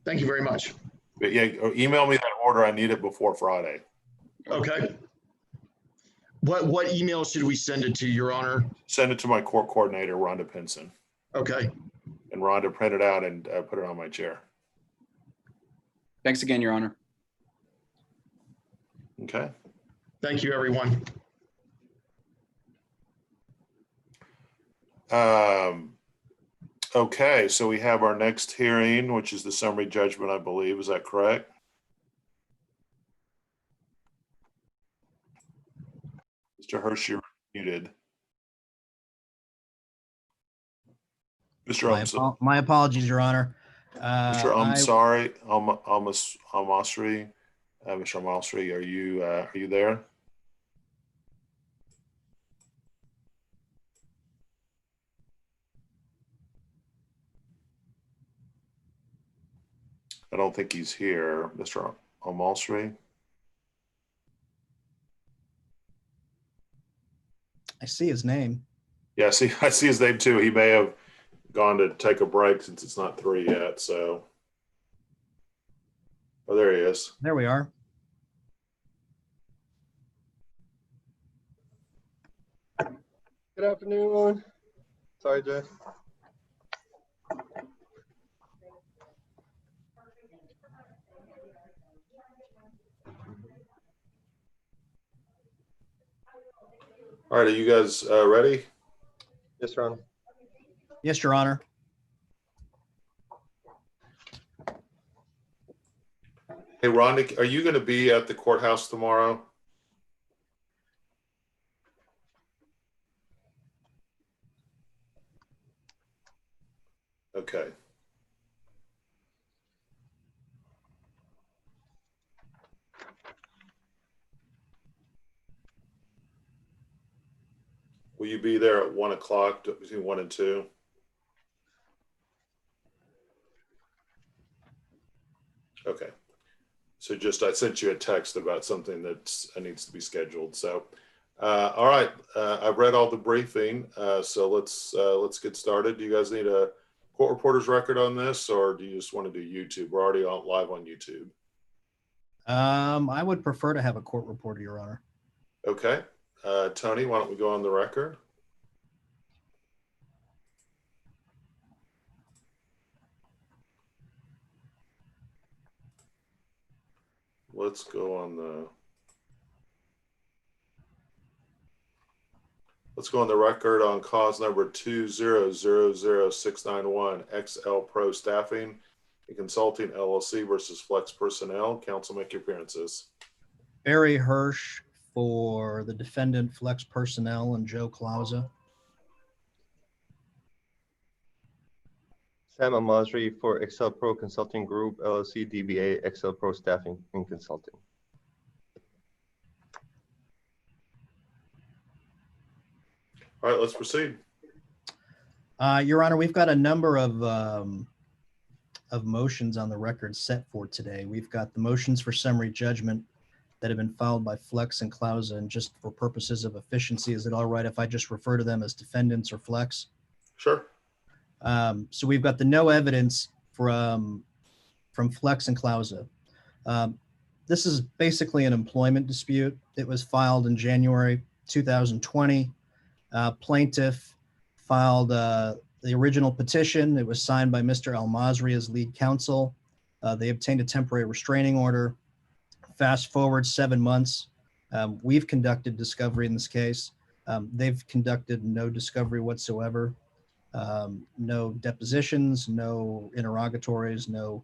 Thank you very much. But yeah, email me that order. I need it before Friday. Okay. What email should we send it to, Your Honor? Send it to my court coordinator, Rhonda Pinson. Okay. And Rhonda print it out and put it on my chair. Thanks again, Your Honor. Okay. Thank you, everyone. Okay, so we have our next hearing, which is the summary judgment, I believe. Is that correct? Mr. Hirsch, you're muted. Mr. My apologies, Your Honor. Mr. I'm sorry, Mr. Almasri, are you there? I don't think he's here. Mr. Omalsri? I see his name. Yeah, I see his name too. He may have gone to take a break since it's not 3 yet, so. Oh, there he is. There we are. Good afternoon. Sorry, Jay. All right, are you guys ready? Yes, Ron. Yes, Your Honor. Hey, Rhonda, are you going to be at the courthouse tomorrow? Okay. Will you be there at 1 o'clock between 1 and 2? Okay. So I sent you a text about something that needs to be scheduled. So, all right. I've read all the briefing. So let's get started. Do you guys need a court reporter's record on this, or do you just want to do YouTube? We're already live on YouTube. I would prefer to have a court reporter, Your Honor. Okay. Tony, why don't we go on the record? Let's go on the record on cause number 2000691 XL Pro Staffing and Consulting LLC versus Flex Personnel. Counsel, make your appearances. Barry Hirsch for the defendant, Flex Personnel, and Joe Clausa. Sam Amazri for Excel Pro Consulting Group, LLC, DBA, Excel Pro Staffing and Consulting. All right, let's proceed. Your Honor, we've got a number of motions on the record set for today. We've got the motions for summary judgment that have been filed by Flex and Clausa, and just for purposes of efficiency, is it all right if I just refer to them as defendants or Flex? Sure. So we've got the no evidence from Flex and Clausa. This is basically an employment dispute. It was filed in January 2020. Plaintiff filed the original petition. It was signed by Mr. Almazri as lead counsel. They obtained a temporary restraining order. Fast forward 7 months. We've conducted discovery in this case. They've conducted no discovery whatsoever. No depositions, no interrogatories, nothing.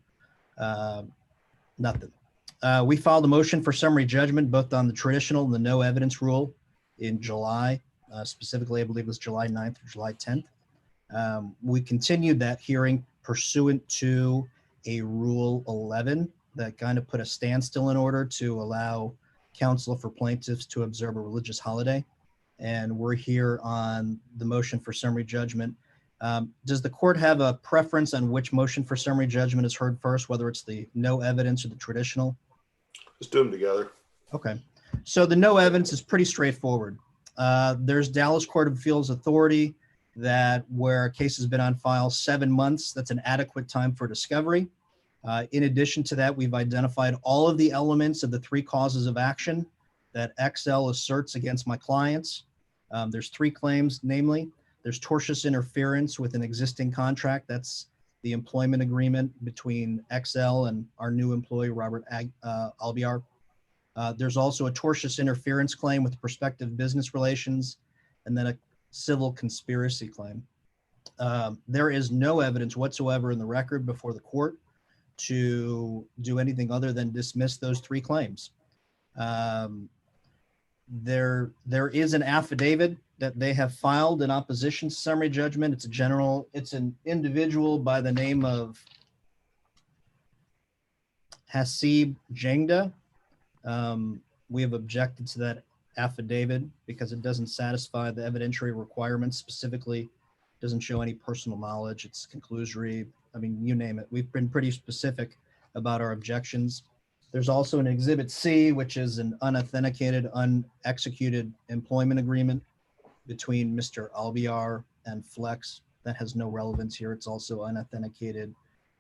We filed a motion for summary judgment both on the traditional and the no evidence rule in July. Specifically, I believe it was July 9th or July 10th. We continued that hearing pursuant to a Rule 11 that kind of put a standstill in order to allow counsel for plaintiffs to observe a religious holiday. And we're here on the motion for summary judgment. Does the court have a preference on which motion for summary judgment is heard first, whether it's the no evidence or the traditional? Let's do them together. Okay. So the no evidence is pretty straightforward. There's Dallas Court of Appeals authority that where a case has been on file 7 months, that's an adequate time for discovery. In addition to that, we've identified all of the elements of the 3 causes of action that XL asserts against my clients. There's 3 claims, namely, there's tortious interference with an existing contract. That's the employment agreement between XL and our new employee, Robert Albiar. There's also a tortious interference claim with prospective business relations, and then a civil conspiracy claim. There is no evidence whatsoever in the record before the court to do anything other than dismiss those 3 claims. There is an affidavit that they have filed in opposition to summary judgment. It's an individual by the name of Hasib Jangda. We have objected to that affidavit because it doesn't satisfy the evidentiary requirements. Specifically, doesn't show any personal knowledge. It's conclusory. I mean, you name it. We've been pretty specific about our objections. There's also an Exhibit C, which is an unauthenticated, unexecuted employment agreement between Mr. Albiar and Flex. That has no relevance here. It's also unauthenticated,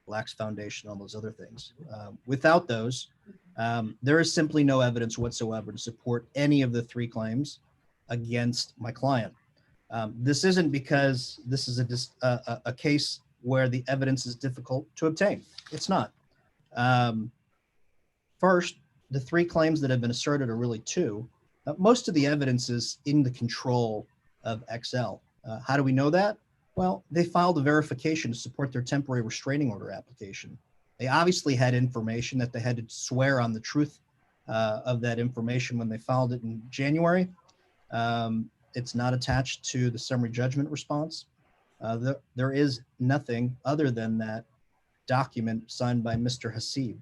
lacks foundation, all those other things. Without those, there is simply no evidence whatsoever to support any of the three claims against my client. This isn't because this is a case where the evidence is difficult to obtain. It's not. First, the three claims that have been asserted are really two. Most of the evidence is in the control of XL. How do we know that? Well, they filed a verification to support their temporary restraining order application. They obviously had information that they had to swear on the truth of that information when they filed it in January. It's not attached to the summary judgment response. There is nothing other than that document signed by Mr. Hasib.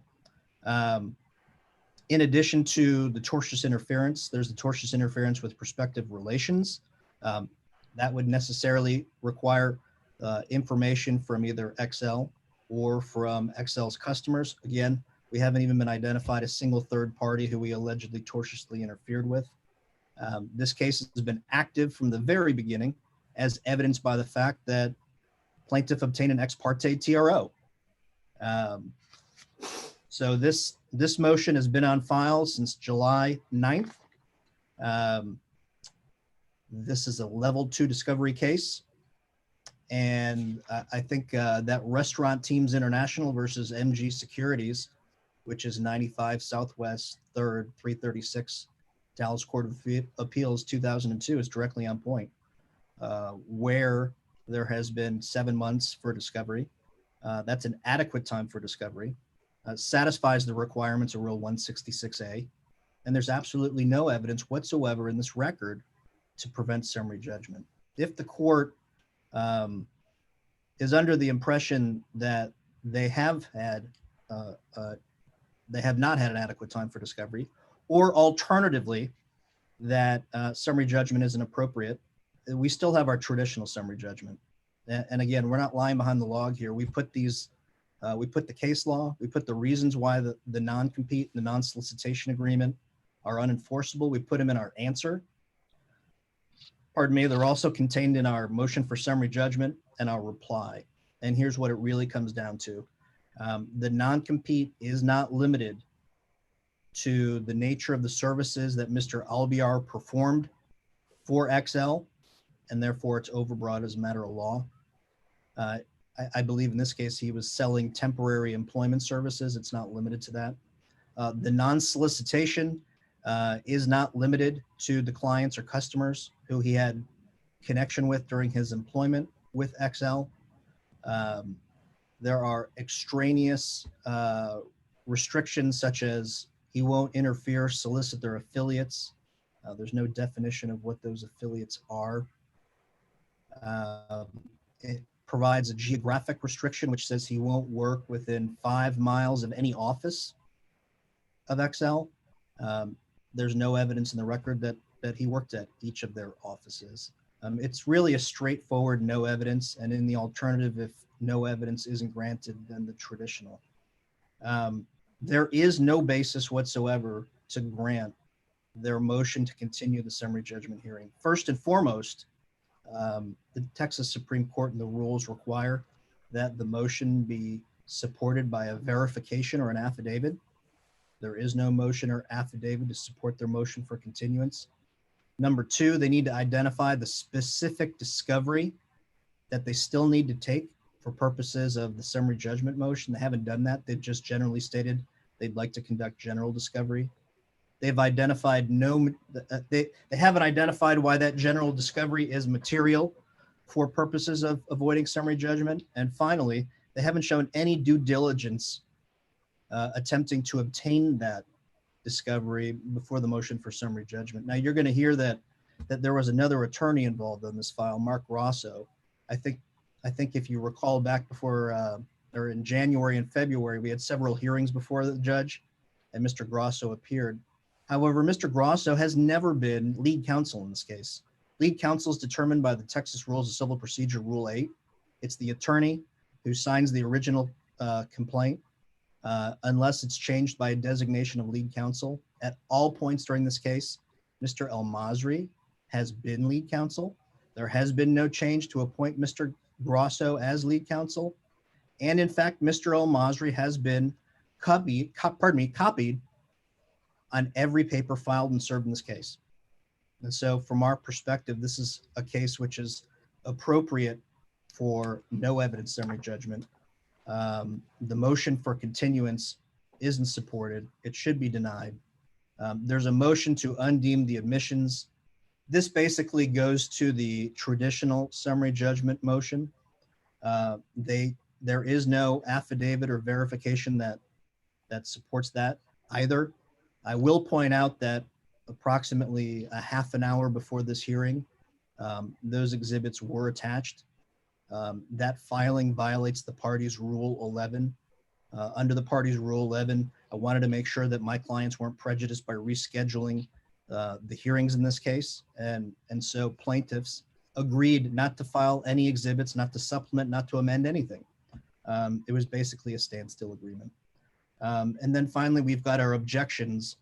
In addition to the tortious interference, there's the tortious interference with prospective relations. That would necessarily require information from either XL or from XL's customers. Again, we haven't even been identified a single third party who we allegedly tortiously interfered with. This case has been active from the very beginning, as evidenced by the fact that plaintiff obtained an ex parte TRO. So this motion has been on file since July 9th. This is a level 2 discovery case. And I think that Restaurant Teams International versus MG Securities, which is 95 Southwest 3rd, 336, Dallas Court of Appeals 2002, is directly on point, where there has been 7 months for discovery. That's an adequate time for discovery. Satisfies the requirements of Rule 166A, and there's absolutely no evidence whatsoever in this record to prevent summary judgment. If the court is under the impression that they have not had an adequate time for discovery, or alternatively that summary judgment isn't appropriate, we still have our traditional summary judgment. And again, we're not lying behind the log here. We put these. We put the case law, we put the reasons why the non-compete, the non-solicitation agreement are unenforceable. We put them in our answer. Pardon me, they're also contained in our motion for summary judgment and our reply. And here's what it really comes down to. The non-compete is not limited to the nature of the services that Mr. Albiar performed for XL, and therefore it's overbroad as a matter of law. I believe in this case, he was selling temporary employment services. It's not limited to that. The non-solicitation is not limited to the clients or customers who he had connection with during his employment with XL. There are extraneous restrictions such as he won't interfere, solicit their affiliates. There's no definition of what those affiliates are. It provides a geographic restriction, which says he won't work within 5 miles of any office of XL. There's no evidence in the record that he worked at each of their offices. It's really a straightforward no evidence, and in the alternative, if no evidence isn't granted, then the traditional. There is no basis whatsoever to grant their motion to continue the summary judgment hearing. First and foremost, the Texas Supreme Court and the rules require that the motion be supported by a verification or an affidavit. There is no motion or affidavit to support their motion for continuance. Number 2, they need to identify the specific discovery that they still need to take for purposes of the summary judgment motion. They haven't done that. They've just generally stated they'd like to conduct general discovery. They've identified they haven't identified why that general discovery is material for purposes of avoiding summary judgment. And finally, they haven't shown any due diligence attempting to obtain that discovery before the motion for summary judgment. Now you're going to hear that there was another attorney involved in this file, Mark Rosso. I think if you recall back before or in January and February, we had several hearings before the judge, and Mr. Grosso appeared. However, Mr. Grosso has never been lead counsel in this case. Lead counsel is determined by the Texas Rules of Civil Procedure, Rule 8. It's the attorney who signs the original complaint. unless it's changed by a designation of lead counsel. At all points during this case, Mr. El Masri has been lead counsel. There has been no change to appoint Mr. Grosso as lead counsel. And in fact, Mr. El Masri has been copied on every paper filed and served in this case. And so from our perspective, this is a case which is appropriate for no evidence summary judgment. The motion for continuance isn't supported. It should be denied. There's a motion to undeem the admissions. This basically goes to the traditional summary judgment motion. There is no affidavit or verification that supports that either. I will point out that approximately a half an hour before this hearing, those exhibits were attached. That filing violates the party's Rule 11. Under the party's Rule 11, I wanted to make sure that my clients weren't prejudiced by rescheduling the hearings in this case. And so plaintiffs agreed not to file any exhibits, not to supplement, not to amend anything. It was basically a standstill agreement. And then finally, we've got our objections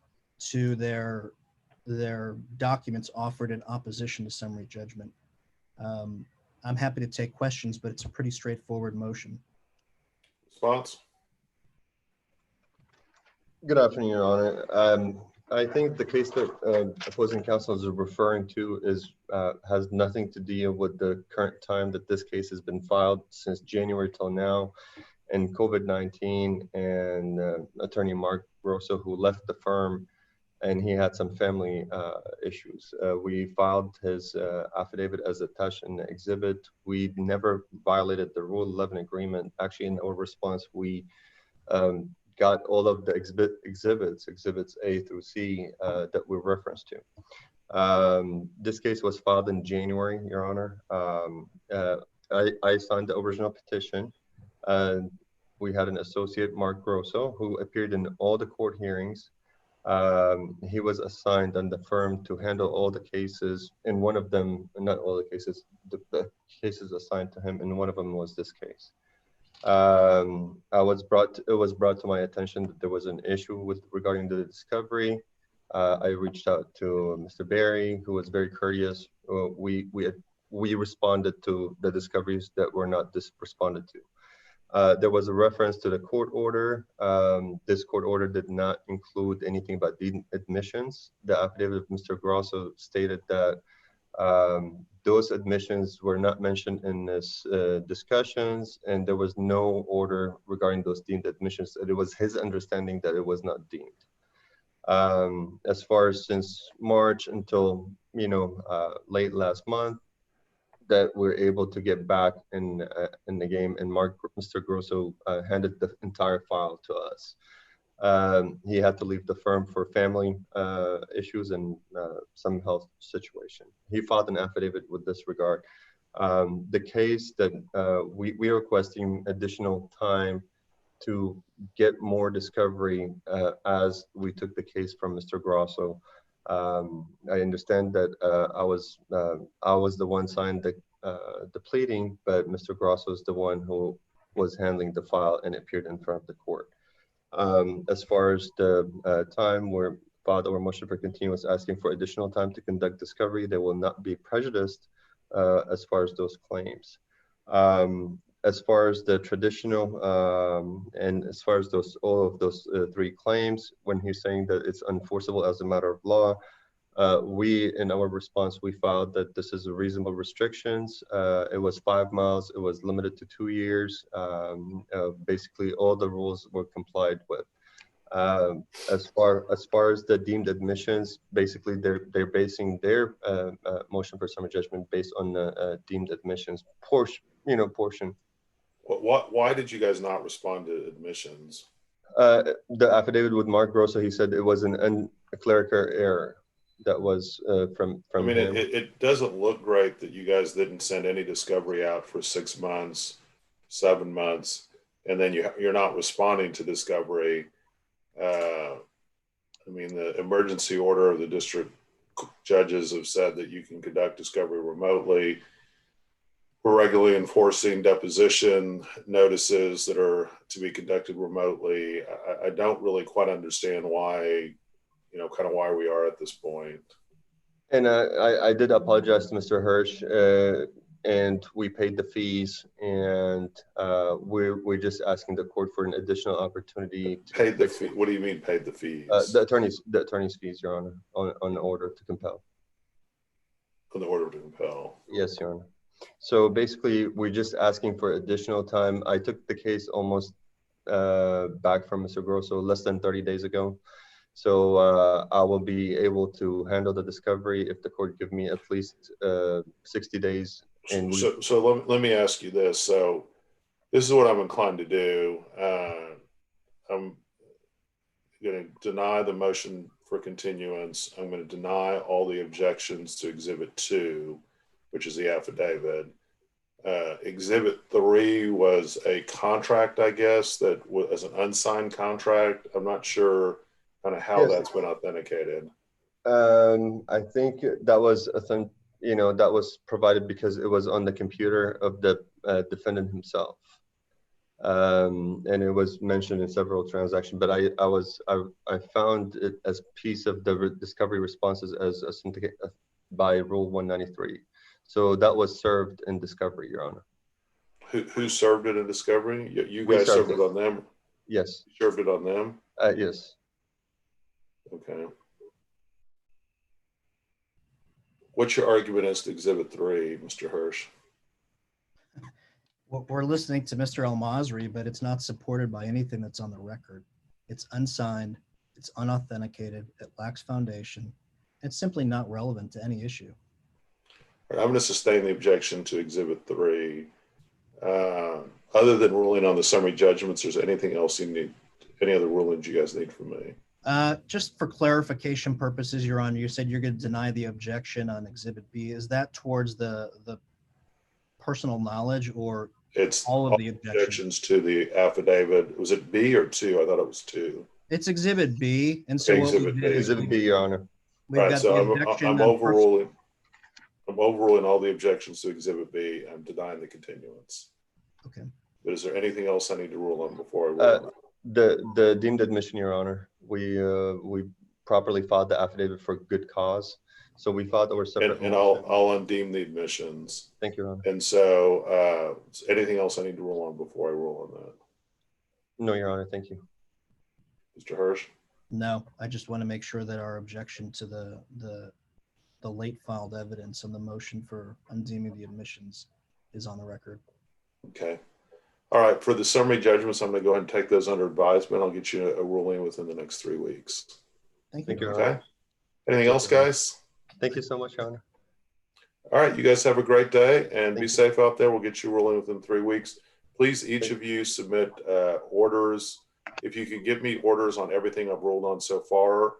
to their documents offered in opposition to summary judgment. I'm happy to take questions, but it's a pretty straightforward motion. Response? Good afternoon, Your Honor. I think the case that opposing counsel is referring to has nothing to do with the current time that this case has been filed since January till now, and COVID-19 and attorney Mark Grosso, who left the firm, and he had some family issues. We filed his affidavit as attached in the exhibit. We never violated the Rule 11 agreement. Actually, in our response, we got all of the exhibits A through C that we referenced to. This case was filed in January, Your Honor. I signed the original petition. We had an associate, Mark Grosso, who appeared in all the court hearings. He was assigned on the firm to handle all the cases, and one of them, not all the cases, the cases assigned to him, and one of them was this case. It was brought to my attention that there was an issue regarding the discovery. I reached out to Mr. Barry, who was very courteous. We responded to the discoveries that were not responded to. There was a reference to the court order. This court order did not include anything about the admissions. The affidavit of Mr. Grosso stated that those admissions were not mentioned in this discussions, and there was no order regarding those deemed admissions. It was his understanding that it was not deemed. As far as since March until late last month, that we're able to get back in the game, and Mr. Grosso handed the entire file to us. He had to leave the firm for family issues and some health situation. He filed an affidavit with this regard. The case that we are requesting additional time to get more discovery as we took the case from Mr. Grosso. I understand that I was the one signed the pleading, but Mr. Grosso is the one who was handling the file and appeared in front of the court. As far as the time, we're filed our motion for continuance asking for additional time to conduct discovery. They will not be prejudiced as far as those claims. As far as the traditional and as far as all of those three claims, when he's saying that it's unenforceable as a matter of law, in our response, we filed that this is a reasonable restrictions. It was 5 miles. It was limited to 2 years. Basically, all the rules were complied with. As far as the deemed admissions, basically they're basing their motion for summary judgment based on the deemed admissions portion. Why did you guys not respond to admissions? The affidavit with Mark Grosso, he said it was a clerical error that was from I mean, him. it doesn't look great that you guys didn't send any discovery out for 6 months, 7 months, and then you're not responding to discovery. I mean, the emergency order of the district judges have said that you can conduct discovery remotely. we're regularly enforcing deposition notices that are to be conducted remotely. I don't really quite understand why, kind of why we are at this point. And I did apologize to Mr. Hirsch, and we paid the fees, and we're just asking the court for an additional opportunity to Paid the fee? What do you mean paid the fees? the attorney's fees, Your Honor, on the order to compel. On the order to compel. Yes, Your Honor. So basically, we're just asking for additional time. I took the case almost back from Mr. Grosso less than 30 days ago. So I will be able to handle the discovery if the court give me at least 60 days. And So let me ask you this. So this is what I'm inclined to do. I'm going to deny the motion for continuance. I'm going to deny all the objections to Exhibit 2, which is the affidavit. Exhibit 3 was a contract, I guess, that was an unsigned contract. I'm not sure kind of how that's been authenticated. I think that was that was provided because it was on the computer of the defendant himself, and it was mentioned in several transactions. But I found it as piece of the discovery responses as authenticate by Rule 193. So that was served in discovery, Your Honor. Who served it in discovery? You We guys served it on them? Yes. You served it on them? Yes. Okay. What's your argument as to Exhibit 3, Mr. Hirsch? Well, we're listening to Mr. El-Masri, but it's not supported by anything that's on the record. It's unsigned, it's unauthenticated, it lacks foundation. It's simply not relevant to any issue. I'm going to sustain the objection to Exhibit 3. Other than ruling on the summary judgments, is there anything else you need, any other rulings you guys need from me? Just for clarification purposes, Your Honor, you said you're going to deny the objection on Exhibit B. Is that towards the personal knowledge or It's all of the objections to the affidavit? Was it B or 2? I thought it was 2. It's Exhibit B, and so Okay, what Exhibit we B. did is Exhibit B, Your Honor. we've Right, got so the objection I'm on overruling. I'm overruling all the objections to Exhibit B. I'm denying the continuance. Okay. But is there anything else I need to rule on before I rule on it? The deemed admission, Your Honor. We properly filed the affidavit for good cause. So we filed our separate And motion. I'll undeem the admissions. Thank you, Your Honor. And so anything else I need to rule on before I rule on that? No, Your Honor. Thank you. Mr. Hirsch? No, I just want to make sure that our objection to the late filed evidence and the motion for undeeming the admissions is on the record. Okay. All right. For the summary judgments, I'm going to go ahead and take those under advisement. I'll get you a ruling within the next 3 weeks. Thank Thank you, you. Your Okay. Honor. Anything else, guys? Thank you so much, Your Honor. All right. You guys have a great day and Thank be you. safe out there. We'll get you a ruling within 3 weeks. Please, each of you submit orders. If you could give me orders on everything I've ruled on so far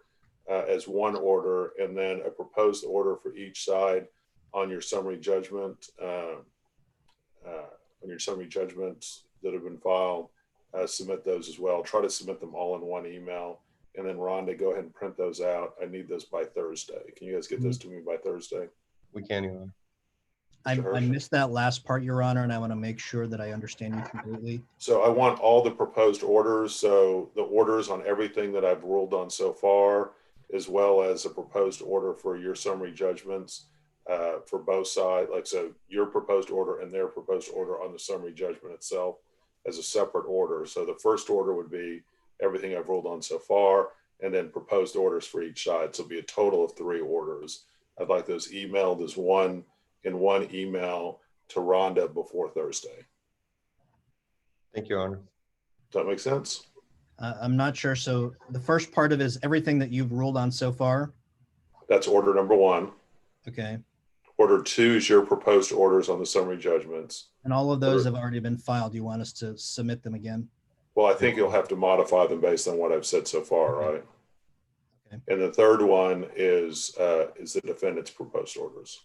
as one order, and then a proposed order for each side on your summary judgment, that have been filed, submit those as well. Try to submit them all in one email. And then Rhonda, go ahead and print those out. I need those by Thursday. Can you guys get those to me by Thursday? We can, Your Honor. Mr. I Hirsch? missed that last part, Your Honor, and I want to make sure that I understand you completely. So I want all the proposed orders. So the orders on everything that I've ruled on so far, as well as a proposed order for your summary judgments for both sides. Like, so your proposed order and their proposed order on the summary judgment itself as a separate order. So the first order would be everything I've ruled on so far, and then proposed orders for each side. So it'll be a total of 3 orders. I'd like those emailed as one email to Rhonda before Thursday. Thank you, Your Honor. Does that make sense? I'm not sure. So the first part of it is everything that you've ruled on so far. That's order number 1. Okay. Order 2 is your proposed orders on the summary judgments. And all of those have already been filed. You want us to submit them again? Well, I think you'll have to modify them based on what I've said so far, Okay. right? Okay. And the third one is the defendant's proposed orders.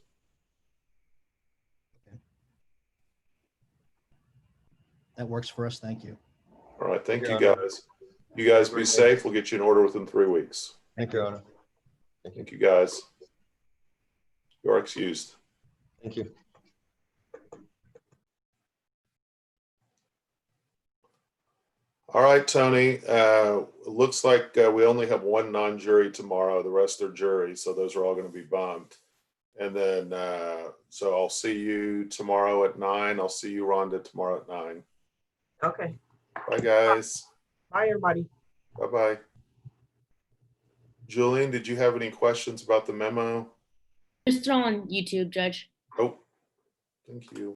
That works for us. Thank you. All right. Thank you, Your Honor. guys. You guys be safe. We'll get you an order within 3 weeks. Thank you, Your Honor. Thank you, guys. You are excused. Thank you. All right, Tony, it looks like we only have one non-jury tomorrow. The rest are jury, so those are all going to be bumped. And then, so I'll see you tomorrow at 9. I'll see you, Rhonda, tomorrow at 9. Okay. Bye, guys. Bye, everybody. Bye-bye. Julian, did you have any questions about the memo? Just throw on YouTube, Judge. Oh, thank you.